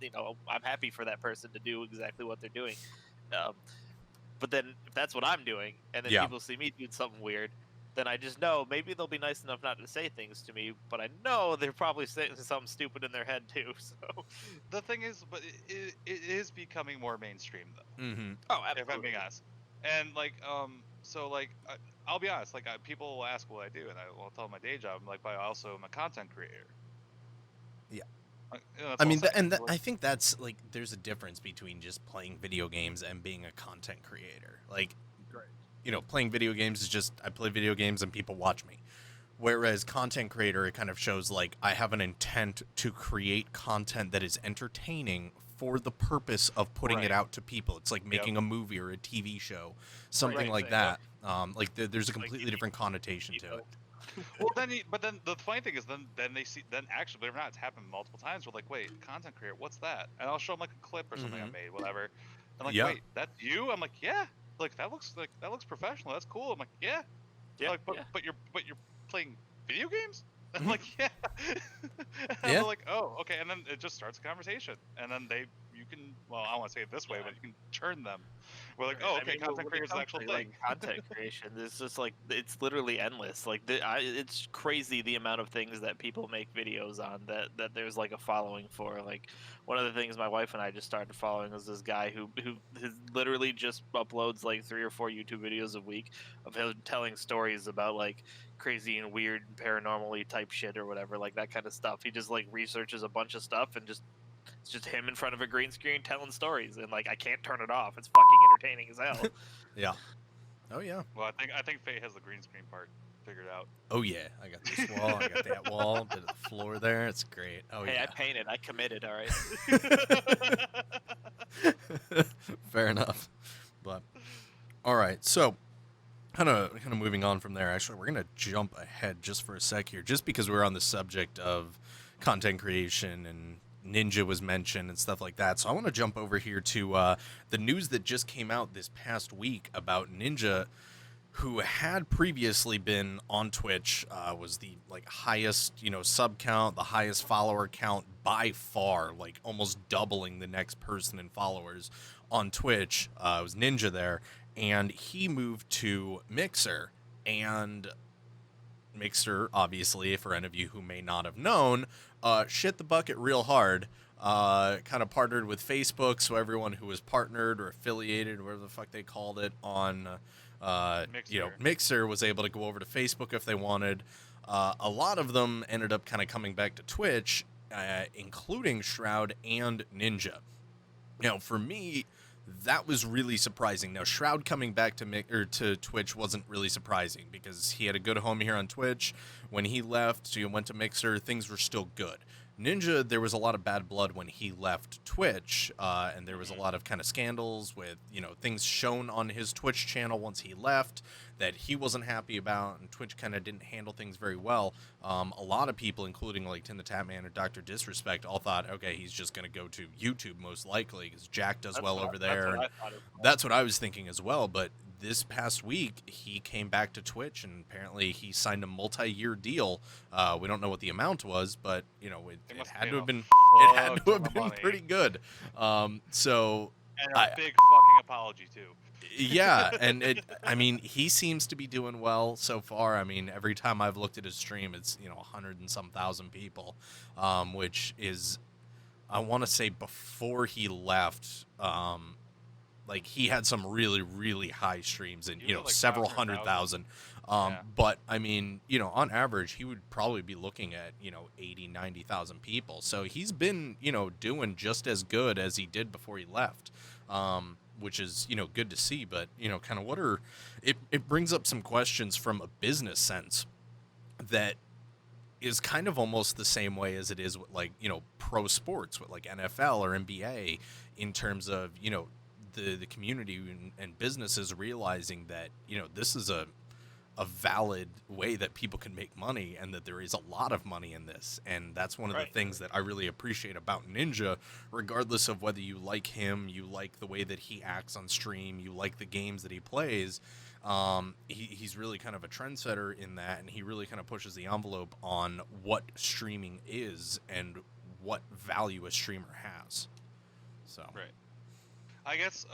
I'm happy for that person to do exactly what they're doing. Um, but then if that's what I'm doing, and then Yeah. people see me doing something weird, then I just know maybe they'll be nice enough not to say things to me, but I know they're probably saying something stupid in their head too. So, The thing is, but it is becoming more mainstream though. Mm-hmm. oh, If I'm being honest, and like so like I'll be honest, like people will ask what I do, and I'll tell them my day job. I'm like, but I also am a content creator. Yeah. That's I all mean, I'm saying. I think that's like there's a difference between just playing video games and being a content creator. Like, playing video games is just I play video games and people watch me. Whereas content creator, it kind of shows like I have an intent to create content that is entertaining for the purpose of putting it Right. out to people. It's like making a movie or a TV show, something Right, like right, that. Like there's a Like, completely if different connotation to it. Well, but then the funny thing is, then they see, then actually, believe it or not, it's happened multiple times. We're like, wait, content creator, what's that? And I'll show them like a clip or something I Mhm. made, whatever. I'm like, Yeah. wait, that's you? I'm like, yeah. Like that looks professional. That's cool. I'm like, yeah. Yeah, Like, yeah. but you're playing video games? I'm Mhm. like, yeah. And Yeah. I'm like, oh, okay. And then it just starts a conversation, and then you can, well, I don't want to say it this way, but you can turn them. We're like, Right, oh, I okay, mean, content when it creator is an comes actual to, thing. like content creation, it's just like it's literally endless. Like it's crazy the amount of things that people make videos on that there's like a following for. Like one of the things my wife and I just started following was this guy who literally just uploads like 3 or 4 YouTube videos a week of him telling stories about like crazy and weird paranormally type shit or whatever, like that kind of stuff. He just like researches a bunch of stuff and just it's just him in front of a green screen telling stories, and like I can't turn it off. It's fucking entertaining as hell. Yeah. Oh yeah. Well, I think Faye has the green screen part figured out. Oh yeah. I got this wall. I got that wall. Bit of the floor there. It's great. Oh Hey, I yeah. painted. I committed. All right. Fair enough. But all right. So kind of moving on from there. Actually, we're gonna jump ahead just for a sec here, just because we're on the subject of content creation and Ninja was mentioned and stuff like that. So I want to jump over here to the news that just came out this past week about Ninja, who had previously been on Twitch, was the like highest sub count, the highest follower count by far, like almost doubling the next person in followers on Twitch. It was Ninja there, and he moved to Mixer, and Mixer, obviously, for any of you who may not have known, shit the bucket real hard. Kind of partnered with Facebook, so everyone who was partnered or affiliated, or whatever the fuck they called it, on Mixer was able to go over to Facebook if they wanted. A lot of them ended up kind of coming back to Twitch, including Shroud and Ninja. Now, for me, that was really surprising. Now, Shroud coming back to Twitch wasn't really surprising because he had a good home here on Twitch. When he left, so he went to Mixer, things were still good. Ninja, there was a lot of bad blood when he left Twitch, and there was a lot of kind of scandals with, things shown on his Twitch channel once he left that he wasn't happy about, and Twitch kind of didn't handle things very well. A lot of people, including like Tim the Tatman or Dr. Disrespect, all thought, okay, he's just going to go to YouTube most likely because Jack does well over there. That's what I was thinking as well, but this past week, he came back to Twitch, and apparently he signed a multi-year deal. We don't know what the amount was, but it had to have been pretty good. So and a big fucking apology too. Yeah, and he seems to be doing well so far. I mean, every time I've looked at his stream, it's 100 and some thousand people, which is, I want to say, before he left. Like, he had some really, really high streams and, like several 100,000. But, I mean, on average, he would probably be looking at, 80, 90,000 people. So he's been, doing just as good as he did before he left, which is, good to see. But, kind of it brings up some questions from a business sense that is kind of almost the same way as it is with, like, pro sports with, like, NFL or NBA in terms of, the community and businesses realizing that this is a valid way that people can make money and that there is a lot of money in this, and that's one of the things that I really appreciate about Ninja, regardless of whether you like him, you like the way that he acts on stream, you like the games that he plays. He's really kind of a trendsetter in that, and he really kind of pushes the envelope on what streaming is and what value a streamer has. So right. I guess,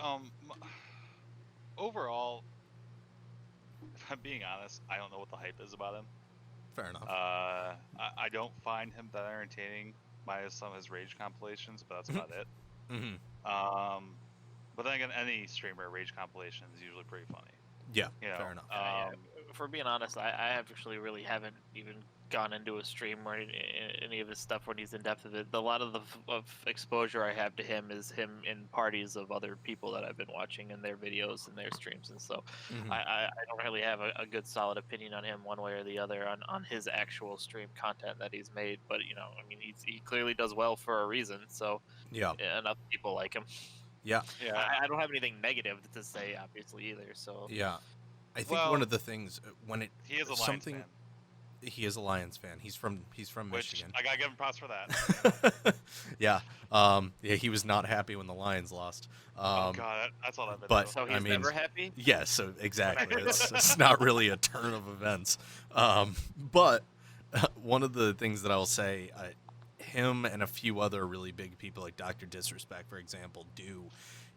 overall, if I'm being honest, I don't know what the hype is about him. Fair enough. I don't find him that entertaining, minus some of his rage compilations, but that's about it. Mm-hmm. But then again, any streamer rage compilation is usually pretty funny. Yeah, fair enough. For being honest, I actually really haven't even gone into a stream or any of his stuff when he's in depth of it. A lot of the exposure I have to him is him in parties of other people that I've been watching and their videos and their streams, and so I don't really have a good solid opinion on him one way or the other on his actual stream content that he's made. But I mean, he clearly does well for a reason. So yeah, enough people like him. Yeah. I don't have anything negative to say, obviously, either. So yeah, I think one of the things he is a Lions fan. He is a Lions fan. He's from Michigan. I gotta give him props for that. Yeah. He was not happy when the Lions lost. Oh god, that's all I've been. But so he's never happy. Yeah. So exactly, it's not really a turn of events. But one of the things that I will say, him and a few other really big people like Dr. Disrespect, for example, do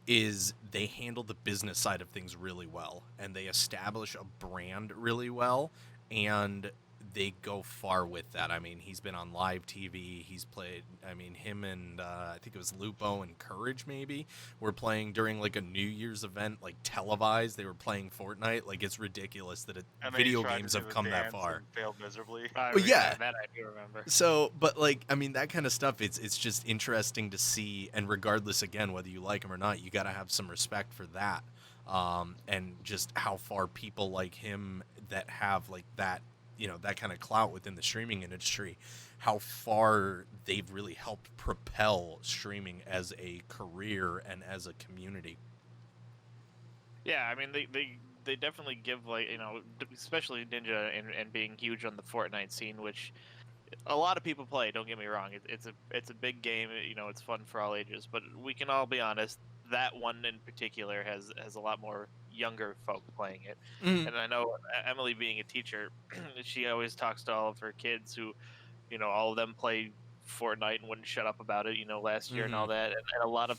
is they handle the business side of things really well, and they establish a brand really well, and they go far with that. I mean, he's been on live TV. He's played, I mean, him and I think it was Lupo and Courage maybe were playing during like a New Year's event, like televised. They were playing Fortnite. Like, it's ridiculous that video games have come that far. Failed miserably. Yeah, that I do remember. So, but like, I mean, that kind of stuff. It's just interesting to see. And regardless, again, whether you like him or not, you got to have some respect for that. And just how far people like him that have like that, that kind of clout within the streaming industry, how far they've really helped propel streaming as a career and as a community. Yeah, I mean, they definitely give, like, especially Ninja and being huge on the Fortnite scene, which a lot of people play. Don't get me wrong; it's a big game. It's fun for all ages. But we can all be honest. That one in particular has a lot more younger folk playing it. And I know Emily, being a teacher, she always talks to all of her kids who, all of them play Fortnite and wouldn't shut up about it, last year and all Mhm. that. And a lot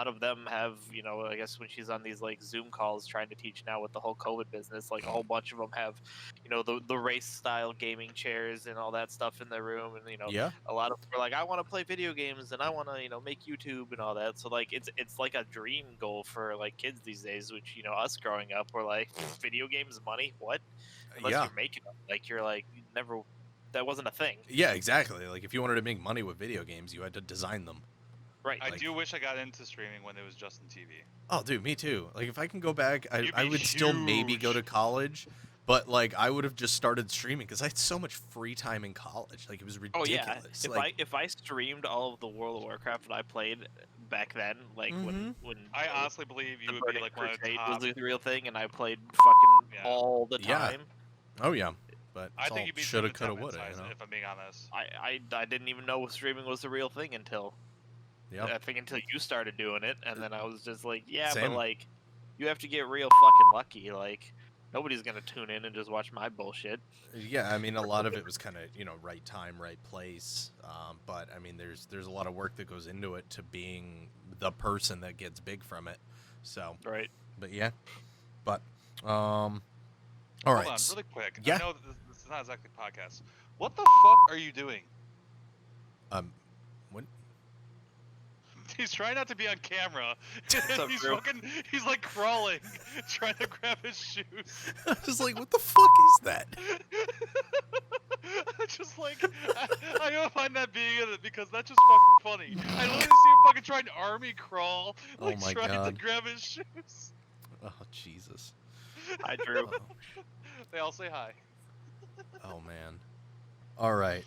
of them have, I guess when she's on these like Zoom calls trying to teach now with the whole COVID business, like a whole bunch of them have, the race style gaming chairs and all that stuff in their room, and Yeah. a lot of them are like, I want to play video games and I want to, make YouTube and all that. So like it's like a dream goal for like kids these days, which us growing up were like, video games money, what? Unless Yeah. you're making them, like you're like you never, that wasn't a thing. Yeah, exactly. Like if you wanted to make money with video games, you had to design them. Right. I Like- do wish I got into streaming when it was just on TV. Oh, dude, me too. Like if I can go back, You'd I be would still maybe go to huge. college, but like I would have just started streaming because I had so much free time in college. Like it was Oh ridiculous. yeah. Like, If I streamed all of the World of Warcraft that I played back then, like when I honestly believe you the would be Burning like one of the Crusade top. was the real thing, and I played fucking Yeah. all the Yeah. time. oh yeah, but I think you'd be shoulda, in the coulda, top woulda. size, if I'm being honest. I didn't even know streaming was the real thing until Yeah. I think until you started doing it, and then I was just like, yeah, Same. but like you have to get real fucking lucky. Like nobody's gonna tune in and just watch my bullshit. Yeah, I mean, a lot of it was kind of right time, right place. But I mean, there's a lot of work that goes into it to being the person that gets big from it. So, Right. but yeah, but all Hold right. on, really quick. Yeah. I know this is not exactly a podcast. What the fuck are you doing? What? He's trying not to be on camera. up, he's Drew? he's like crawling, trying to grab his shoes. I was like, what the fuck is that? Just like I don't find that being in it because that's just fucking funny. I literally see him fucking trying to army crawl, Oh like my trying to God. grab his shoes. Oh Jesus. I drew. They all say hi. Oh man. All right.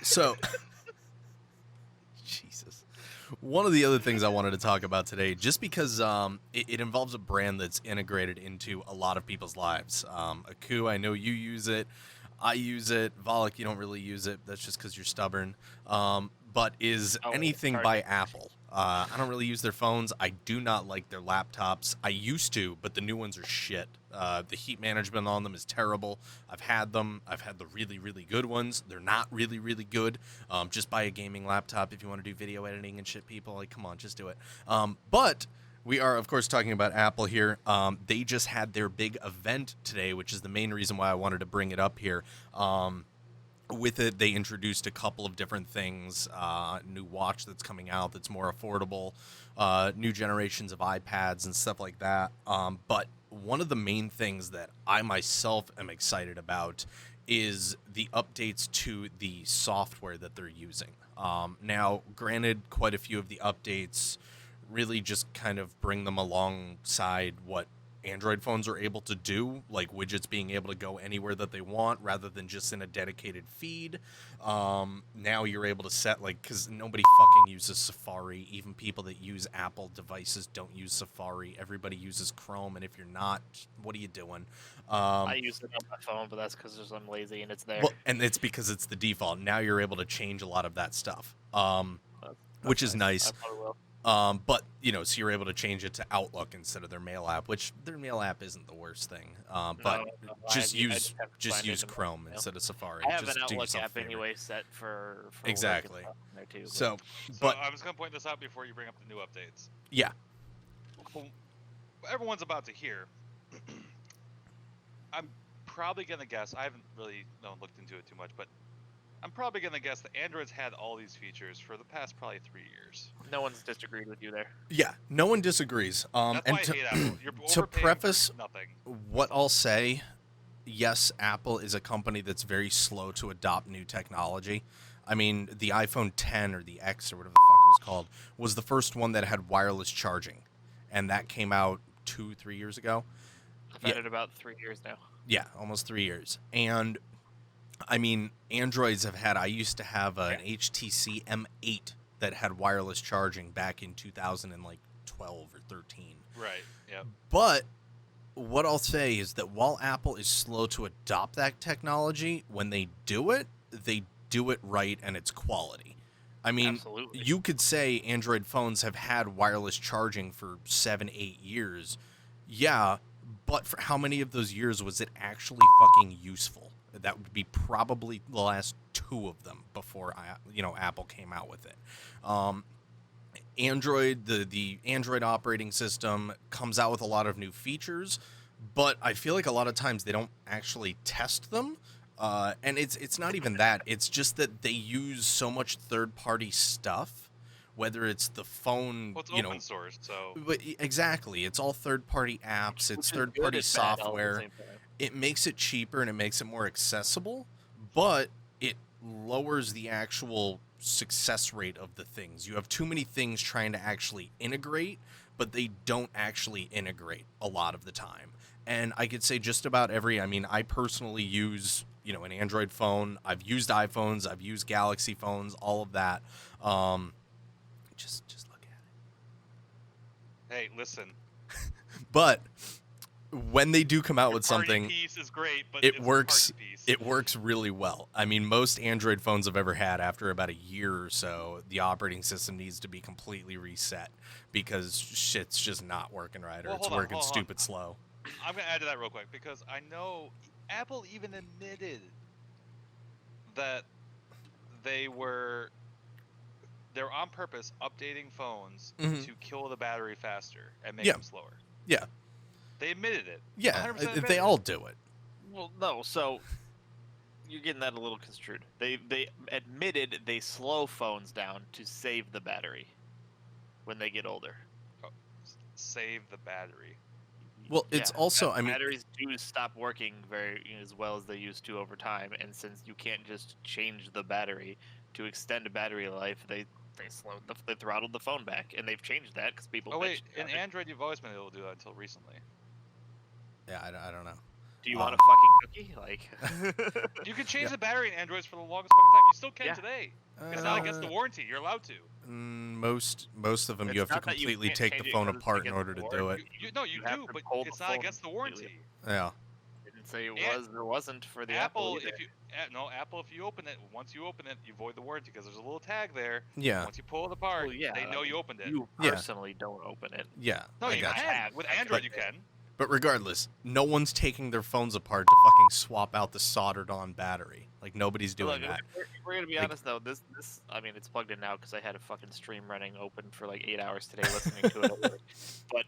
So Jesus. One of the other things I wanted to talk about today, just because it involves a brand that's integrated into a lot of people's lives. Aku, I know you use it. I use it. Falic, you don't really use it. That's just because you're stubborn. But is Oh, anything sorry. by Apple. I don't really use their phones. I do not like their laptops. I used to, but the new ones are shit. The heat management on them is terrible. I've had them. I've had the really, really good ones. They're not really, really good. Just buy a gaming laptop if you want to do video editing and shit, people. Like, come on, just do it. But we are, of course, talking about Apple here. They just had their big event today, which is the main reason why I wanted to bring it up here. With it, they introduced a couple of different things. New watch that's coming out that's more affordable, new generations of iPads and stuff like that. But one of the main things that I myself am excited about is the updates to the software that they're using. Now, granted, quite a few of the updates really just kind of bring them alongside what Android phones are able to do, like widgets being able to go anywhere that they want rather than just in a dedicated feed. Now you're able to set, like, because nobody fucking uses Safari. Even people that use Apple devices don't use Safari. Everybody uses Chrome, and if you're not, what are you doing? I use it on my phone, but that's because I'm lazy and it's there. Well, and it's because it's the default. Now you're able to change a lot of that stuff, which is nice. I probably will. But, so you're able to change it to Outlook instead of their mail app, which their mail app isn't the worst thing. But No, just I use have to just find it use in my Chrome mail. instead of Safari. I have Just an do Outlook yourself a app favor. anyway set for work and Exactly. stuff in there too, but- So, So but I was gonna point this out before you bring up the new updates. yeah, Well, everyone's about to hear. I'm probably gonna guess. I haven't really looked into it too much, but I'm probably gonna guess that Android's had all these features for the past probably 3 years. no one's disagreed with you there. yeah, no one disagrees. That's And why I hate Apple. You're to overpaying for preface nothing. what I'll say, yes, Apple is a company that's very slow to adopt new technology. I mean, the iPhone 10 or the X or whatever the fuck it was called was the first one that had wireless charging, and that came out 2-3 years ago. I've Yeah. had it about 3 years now. Yeah, almost 3 years. And I mean, Androids have had. I used to have an HTC M8 that had wireless charging back in 2012 or 13. Right. Yeah. But what I'll say is that while Apple is slow to adopt that technology, when they do it right and it's quality. I mean, Absolutely. you could say Android phones have had wireless charging for 7-8 years. Yeah, but for how many of those years was it actually fucking useful? That would be probably the last 2 of them before Apple came out with it. Android, the Android operating system comes out with a lot of new features, but I feel like a lot of times they don't actually test them. And it's not even that. It's just that they use so much third-party stuff, whether it's the phone, Well, it's open source, so. But exactly, it's all third-party apps. It's Which is good third-party and bad all at the software. same time. It makes it cheaper and it makes it more accessible, but it lowers the actual success rate of the things. You have too many things trying to actually integrate, but they don't actually integrate a lot of the time. And I could say just about I personally use, an Android phone. I've used iPhones, I've used Galaxy phones, all of that. Just look at it. Hey, listen. But when they do come out with Party something, piece is great, but it it's a works. party piece. It works really well. I mean, most Android phones I've ever had, after about a year or so, the operating system needs to be completely reset because shit's just not working right, or Well, it's hold on, working hold on. stupid slow. I'm gonna add to that real quick because I know Apple even admitted that they're on purpose updating phones Mhm. to kill the battery faster and make Yeah. them slower. Yeah, They admitted it. yeah, 100% they admitted all it. do it. Well, no. So you're getting that a little construed. They admitted they slow phones down to save the battery when they get older. Save the battery. Well, it's also, batteries do stop working as well as they used to over time, and since you can't just change the battery to extend battery life, they throttled the phone back, and they've changed that because people. Oh wait, bitched in about it. Android you've always been able to do that until recently. yeah, I don't know. Do you want a fucking cookie? Like, You can change Yeah. the battery in Androids for the longest fucking time. You still can Yeah. today. It's not against the warranty. You're allowed to. Most of them, It's you have to not that you completely can't take change the it phone 'cause it's apart in against order the to do it. warranty. You You have do, to but pull the it's not phone against the completely. warranty. Yeah. Didn't say it And was or wasn't for the Apple. Either. Apple, if you open it, once you open it, you void the warranty because there's a little tag there. Yeah. Once you pull it apart, Well, yeah, they know I mean, you opened it. You Yeah. personally don't open it. Yeah, No, I you got you. can. With But- Android, you can. But regardless, no one's taking their phones apart to fucking swap out the soldered-on battery. Like, nobody's doing Look, that. if we're gonna be Like- honest though. This, I mean, it's plugged in now because I had a fucking stream running open for like 8 hours today listening to it at work. But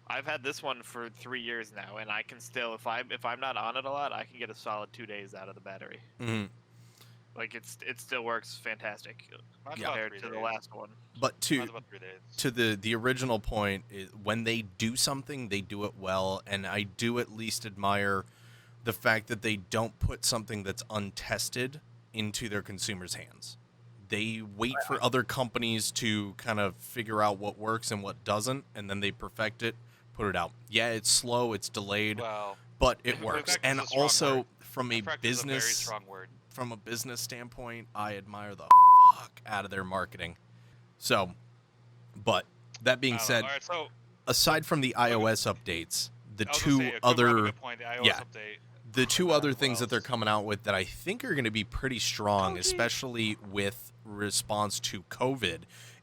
I've had this one for 3 years now, and I can still, if I'm not on it a lot, I can get a solid 2 days out of the battery. Mhm. Like it still works fantastic Mine's Yeah. about compared 3 to the days. last one. But Mine's about 3 days. to the original point, when they do something, they do it well, and I do at least admire the fact that they don't put something that's untested into their consumers' hands. They wait for other companies to kind of figure out what works and what doesn't, and then they perfect it, put it out. Yeah, it's slow, it's delayed, Well, but it works. Perfect is And a strong also word. from a perfect is a very business strong word. standpoint, I admire the fuck out of their marketing. So, but that being said, All right, so aside from the iOS updates, the I was gonna two say, Cooper had a other good point, the iOS yeah. update. the two Well, other things that they're else? coming out with that I think are going to be pretty strong, Oh, geez. especially with response to COVID,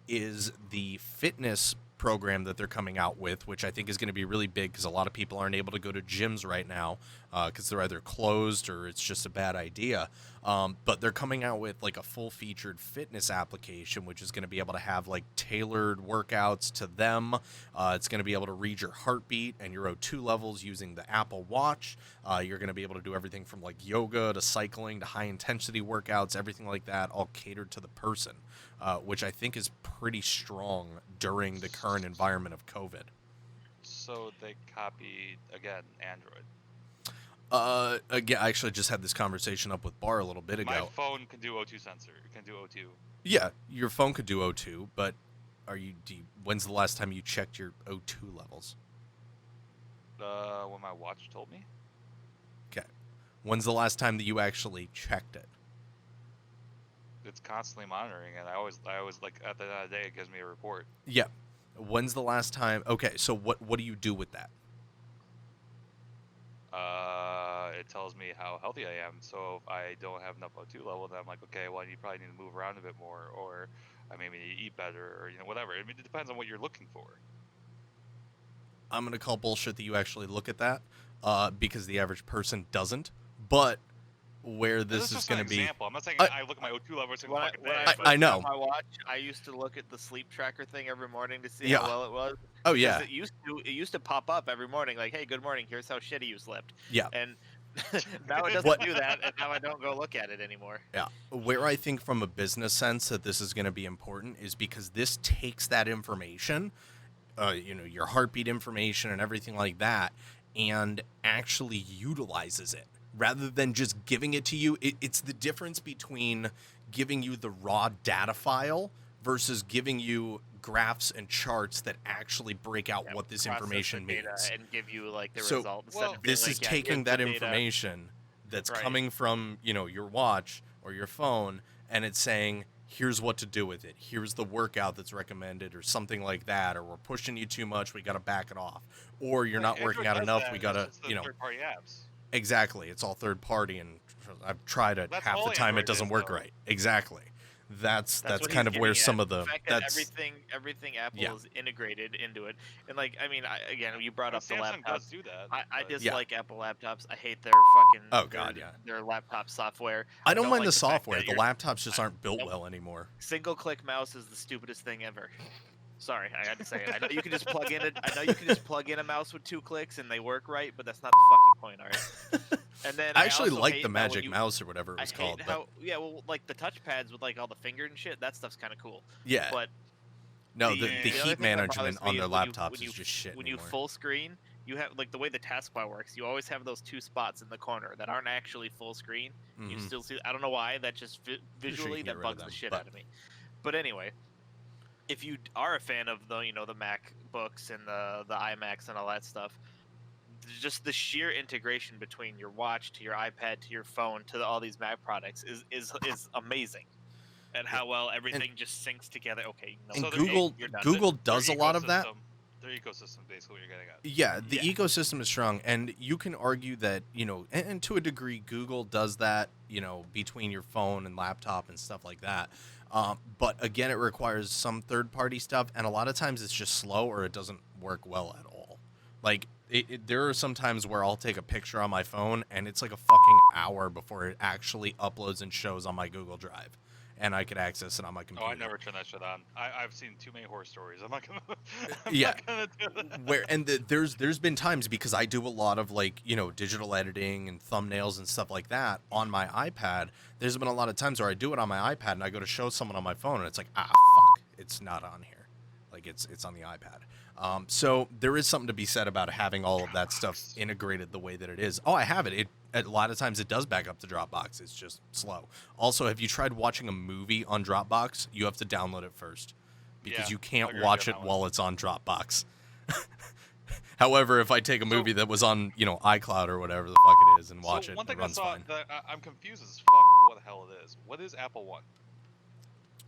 is the fitness program that they're coming out with, which I think is going to be really big because a lot of people aren't able to go to gyms right now because they're either closed or it's just a bad idea. But they're coming out with like a full-featured fitness application, which is going to be able to have like tailored workouts to them. It's going to be able to read your heartbeat and your O2 levels using the Apple Watch. You're going to be able to do everything from like yoga to cycling to high-intensity workouts, everything like that, all catered to the person, which I think is pretty strong during the current environment of COVID. So they copied again Android. Again, I actually just had this conversation up with Bar a little bit ago. My phone can do O2 sensor. It can do O2. Yeah, your phone could do O2, but when's the last time you checked your O2 levels? When my watch told me. Okay. When's the last time that you actually checked it? It's constantly monitoring, and I always like at the end of the day it gives me a report. Yeah. When's the last time? Okay, so what do you do with that? It tells me how healthy I am. So if I don't have enough O2 level, then I'm like, okay, well, you probably need to move around a bit more, or I maybe need to eat better, or whatever. I mean, it depends on what you're looking for. I'm gonna call bullshit that you actually look at that, because the average person doesn't. But where This this is is just going an to be. example. I'm not saying I look at my O2 level every single When I, fucking when day. I, but- I know. my watch, I used to look at the sleep tracker thing every morning to see Yeah. how well it was. Oh Because yeah, it used to pop up every morning like, hey, good morning, here's how shitty you slept. yeah. And now it doesn't What- do that, and now I don't go look at it anymore. Yeah. Where I think from a business sense that this is going to be important is because this takes that information, your heartbeat information and everything like that, and actually utilizes it rather than just giving it to you. It's the difference between giving you the raw data file versus giving you graphs and charts that actually break out what this Process information the data means. and give you like the So, result. Instead well, of being This like, is yeah, taking here's that the data. information that's Right. coming from, your watch or your phone, and it's saying, here's what to do with it. Here's the workout that's recommended or something like that, or we're pushing you too much, we got to back it off. Or you're not working out enough, we got to, third-party apps. exactly. It's all third party, and I've tried it That's half all the time, it Android doesn't is, work though. right. Exactly. That's what kind he's of where getting some at. of the fact that that's everything Apple Yeah. is integrated into it. And like, I mean, again, you brought And up the Samsung does laptops. do that. I but- dislike Apple laptops. I hate their fucking Oh, God, yeah. their laptop software. I don't mind like the fact software. that The your laptops just aren't built Nope. well anymore. single click mouse is the stupidest thing ever. Sorry, I had to say it. I know you can just plug in a mouse with 2 clicks and they work right, but that's not the fucking point, all right? And then I actually also like hate the how when Magic you- Mouse or whatever it I was hate called. how like the touchpads with like all the finger and shit. That stuff's kind of cool. Yeah. But No, the the other heat thing that management bothers me on their is when laptops you is just shit when anymore. you full screen, you have like the way the taskbar works. You always have those 2 spots in the corner that aren't actually full screen. You Mhm. still see. I don't know why. That just sure you visually can get that rid of bugs the them, shit but- out of me. But anyway, if you are a fan of the the MacBooks and the iMacs and all that stuff, just the sheer integration between your watch to your iPad to your phone to all these Mac products is amazing. And how well everything just syncs together. Okay, no, And So they're- Google Google does a lot of that. Their ecosystem, basically, what you're getting at. Yeah, the Yeah. ecosystem is strong, and you can argue that and to a degree, Google does that, between your phone and laptop and stuff like that. But again, it requires some third-party stuff, and a lot of times it's just slow or it doesn't work well at all. Like there are some times where I'll take a picture on my phone, and it's like a fucking hour before it actually uploads and shows on my Google Drive, and I could access it on my Oh, computer. I never turn that shit on. I've seen too many horror stories. I'm not gonna. I'm Yeah. not gonna do that. There's been times because I do a lot of digital editing and thumbnails and stuff like that on my iPad. There's been a lot of times where I do it on my iPad and I go to show someone on my phone and it's like, fuck, it's not on here. Like it's on the iPad. So there is something to be said about having all of that stuff integrated the way that it is. Oh, I have it. A lot of times it does back up to Dropbox. It's just slow. Also, have you tried watching a movie on Dropbox? You have to download it first because Yeah, you I can't agree watch on it that one. while it's on Dropbox. However, if I take a movie that was on, iCloud or whatever the fuck it is and watch So it, one it thing I runs saw fine. that I'm confused as fuck what the hell it is. What is Apple One?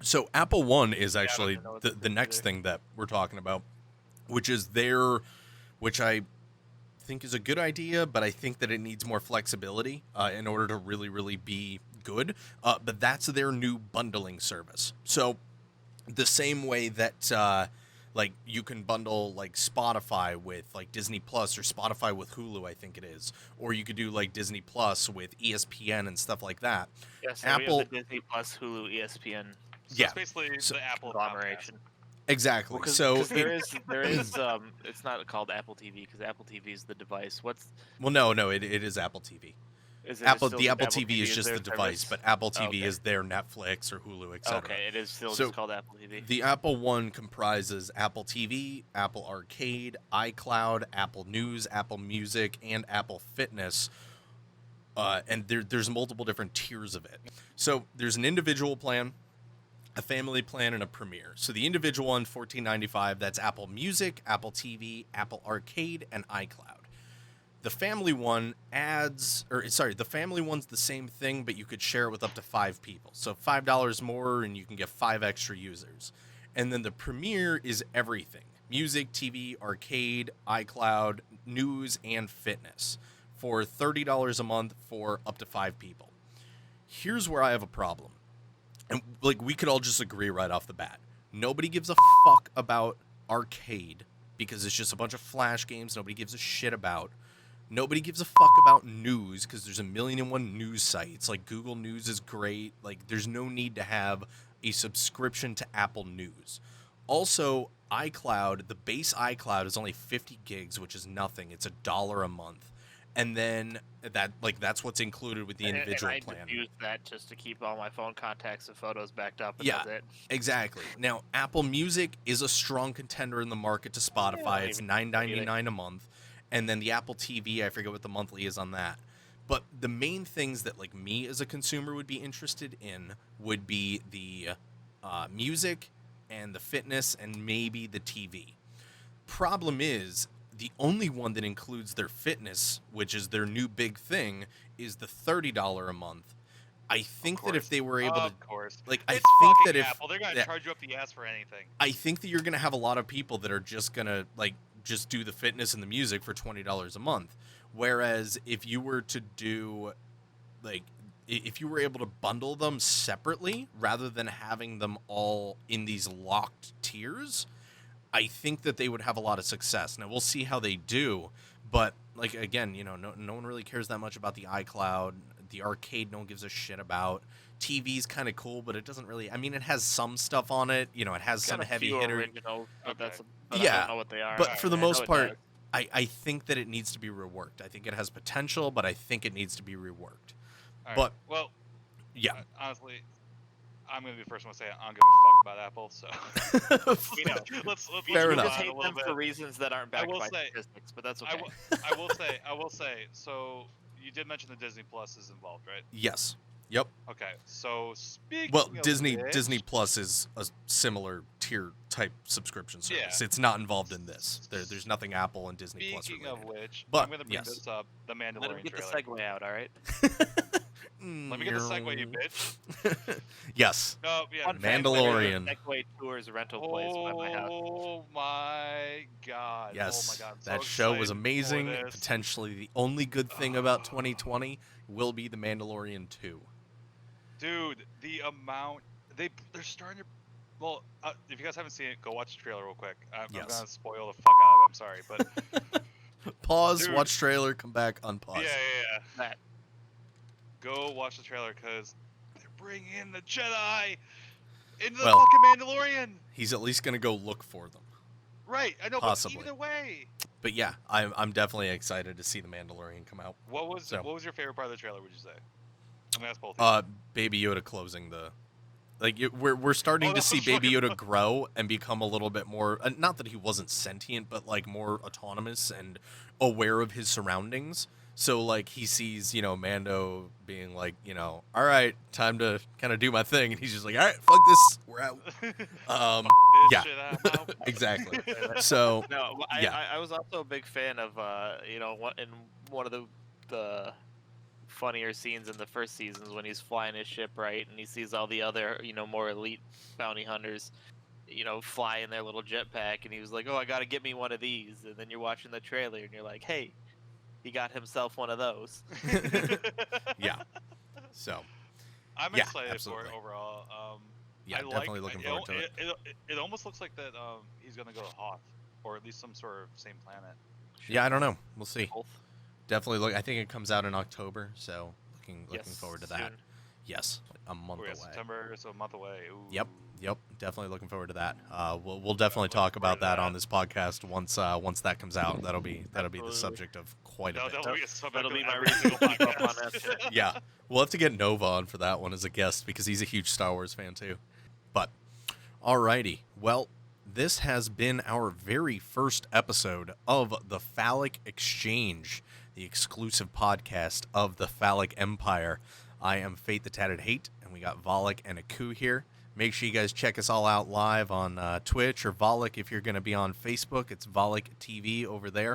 So Apple One is I don't actually even know what the this is next either. thing that we're talking about, which I think is a good idea, but I think that it needs more flexibility in order to really, really be good. But that's their new bundling service. So the same way that you can bundle like Spotify with like Disney Plus or Spotify with Hulu, I think it is, or you could do like Disney Plus with ESPN and stuff like that. Yeah, so Apple- we have the Disney Plus, Hulu, ESPN So Yeah. it's basically So- the Apple conglomeration. Exactly. Well, so cause there is it's not called Apple TV because Apple TV is the device. no, it is Apple TV. Is it Apple still the Apple TV is is just their the device, service? but Apple TV Okay. is their Netflix or Hulu, etc. Okay, it is still So, just called Apple TV. The Apple One comprises Apple TV, Apple Arcade, iCloud, Apple News, Apple Music, and Apple Fitness. And there's multiple different tiers of it. So there's an individual plan, a family plan, and a premiere. So the individual one, $14.95, that's Apple Music, Apple TV, Apple Arcade, and iCloud. The family one the family one's the same thing, but you could share it with up to 5 people. So $5 more, and you can get 5 extra users. And then the premiere is everything: music, TV, arcade, iCloud, news, and fitness for $30 a month for up to 5 people. Here's where I have a problem. And we could all just agree right off the bat. Nobody gives a fuck about arcade because it's just a bunch of flash games nobody gives a shit about. Nobody gives a fuck about news because there's a million and one news sites. Like Google News is great. Like there's no need to have a subscription to Apple News. Also, iCloud, the base iCloud is only 50 gigs, which is nothing. It's $1 a month. And then that's what's included with the individual and I plan. just use that just to keep all my phone contacts and photos backed up, and Yeah, that's it. exactly. Now, Apple Music is a strong contender in the market to Spotify. It's $9.99 a month. And then the Apple TV, I forget what the monthly is on that. But the main things that like me as a consumer would be interested in would be the music and the fitness and maybe the TV. Problem is, the only one that includes their fitness, which is their new big thing, is the $30 a month. I think that if they were able to, like, I It's think fucking that if Apple, they're gonna charge you up the ass for anything. I think that you're gonna have a lot of people that are just gonna like just do the fitness and the music for $20 a month. Whereas if you were to do like if you were able to bundle them separately rather than having them all in these locked tiers, I think that they would have a lot of success. Now we'll see how they do, but like again, you know, no one really cares that much about the iCloud. The arcade, no one gives a shit about. TV's kind of cool, but it doesn't really. I mean, it has some stuff on it. You know, it has some Got a heavy few hitter. originals, but Okay. that's but I Yeah, don't know what they are. but for the I know most it part, does. I think that it needs to be reworked. I think it has potential, but I think it needs to be reworked. All right. But well, yeah, honestly, I'm gonna be the first one to say I don't give a fuck about Apple. So You know, let's Fair you enough. just on a hate little them bit. for reasons that aren't backed will by say- statistics, but that's I okay. I will say. So you did mention the Disney Plus is involved, right? yes, yep. Okay. So speaking Well, of Disney which, Plus is a similar tier type subscription service. Yeah. It's not involved in this. There's nothing Apple and Disney Plus Speaking related. of which, But, I'm gonna bring yes. this up. The Let him Mandalorian get the trailer. segue out, all right? Let me get the segue, you bitch. Yes. No, yeah. Fun fact, Mandalorian. there's a Segway Tours rental place by my house. Oh my god. Yes. Oh my god. I'm That so show was excited for amazing. this. Potentially the only good thing about 2020 will be the Mandalorian 2. Dude, the amount they're starting to. Well, if you guys haven't seen it, go watch the trailer real quick. I'm Yes. gonna spoil the fuck out of it. I'm sorry, but Pause, Dude. watch trailer, come back, unpause. yeah. That Go watch the trailer because they're bringing in the Jedi into the Well- fucking Mandalorian. He's at least going to go look for them. Right, I know, Possibly. but either way, But yeah, I'm definitely excited to see the Mandalorian come out. what was So. your favorite part of the trailer? Would you say? I'm gonna ask both. Of Baby Yoda closing the, like we're starting Oh, to see that's Baby right. Yoda grow and become a little bit more. Not that he wasn't sentient, but like more autonomous and aware of his surroundings. So like he sees Mando being like all right, time to kind of do my thing, and he's just like, all right, fuck this, we're out. this yeah. shit out. Exactly. So no, Yeah. I was also a big fan of in one of the funnier scenes in the first seasons when he's flying his ship, right, and he sees all the other more elite bounty hunters fly in their little jetpack, and he was like, oh, I gotta get me one of these, and then you're watching the trailer and you're like, hey, he got himself one of those. yeah. So I'm Yeah, excited absolutely. for it overall. Yeah, I definitely looking forward to it. It almost looks like that he's gonna go to Hoth, or at least some sort of same planet. Yeah, I don't know. We'll see. Both. Definitely look. I think it comes out in October, so looking Yes, forward to that. soon. Yes, a month We're away. at September, so a month away. Ooh. Yep, definitely looking forward to that. We'll definitely talk about that on this podcast once that comes out. That'll be the Absolutely. subject of quite a bit. That'll be a subject That'll of be my every reason to single keep up on podcast. that shit. Yeah, we'll have to get Nova on for that one as a guest because he's a huge Star Wars fan too. But alrighty, well, this has been our very first episode of the Falic Exchange, the exclusive podcast of the Falic Empire. I am Fate the Tatted Hate, and we got Falic and Aku here. Make sure you guys check us all out live on Twitch, or Falic if you're going to be on Facebook. It's Falic TV over there.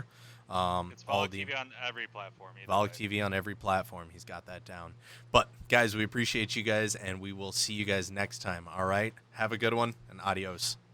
It's all Falic the TV on every platform. either Falic way. TV on every platform. He's got that down. But guys, we appreciate you guys, and we will see you guys next time. All right, have a good one, and adios.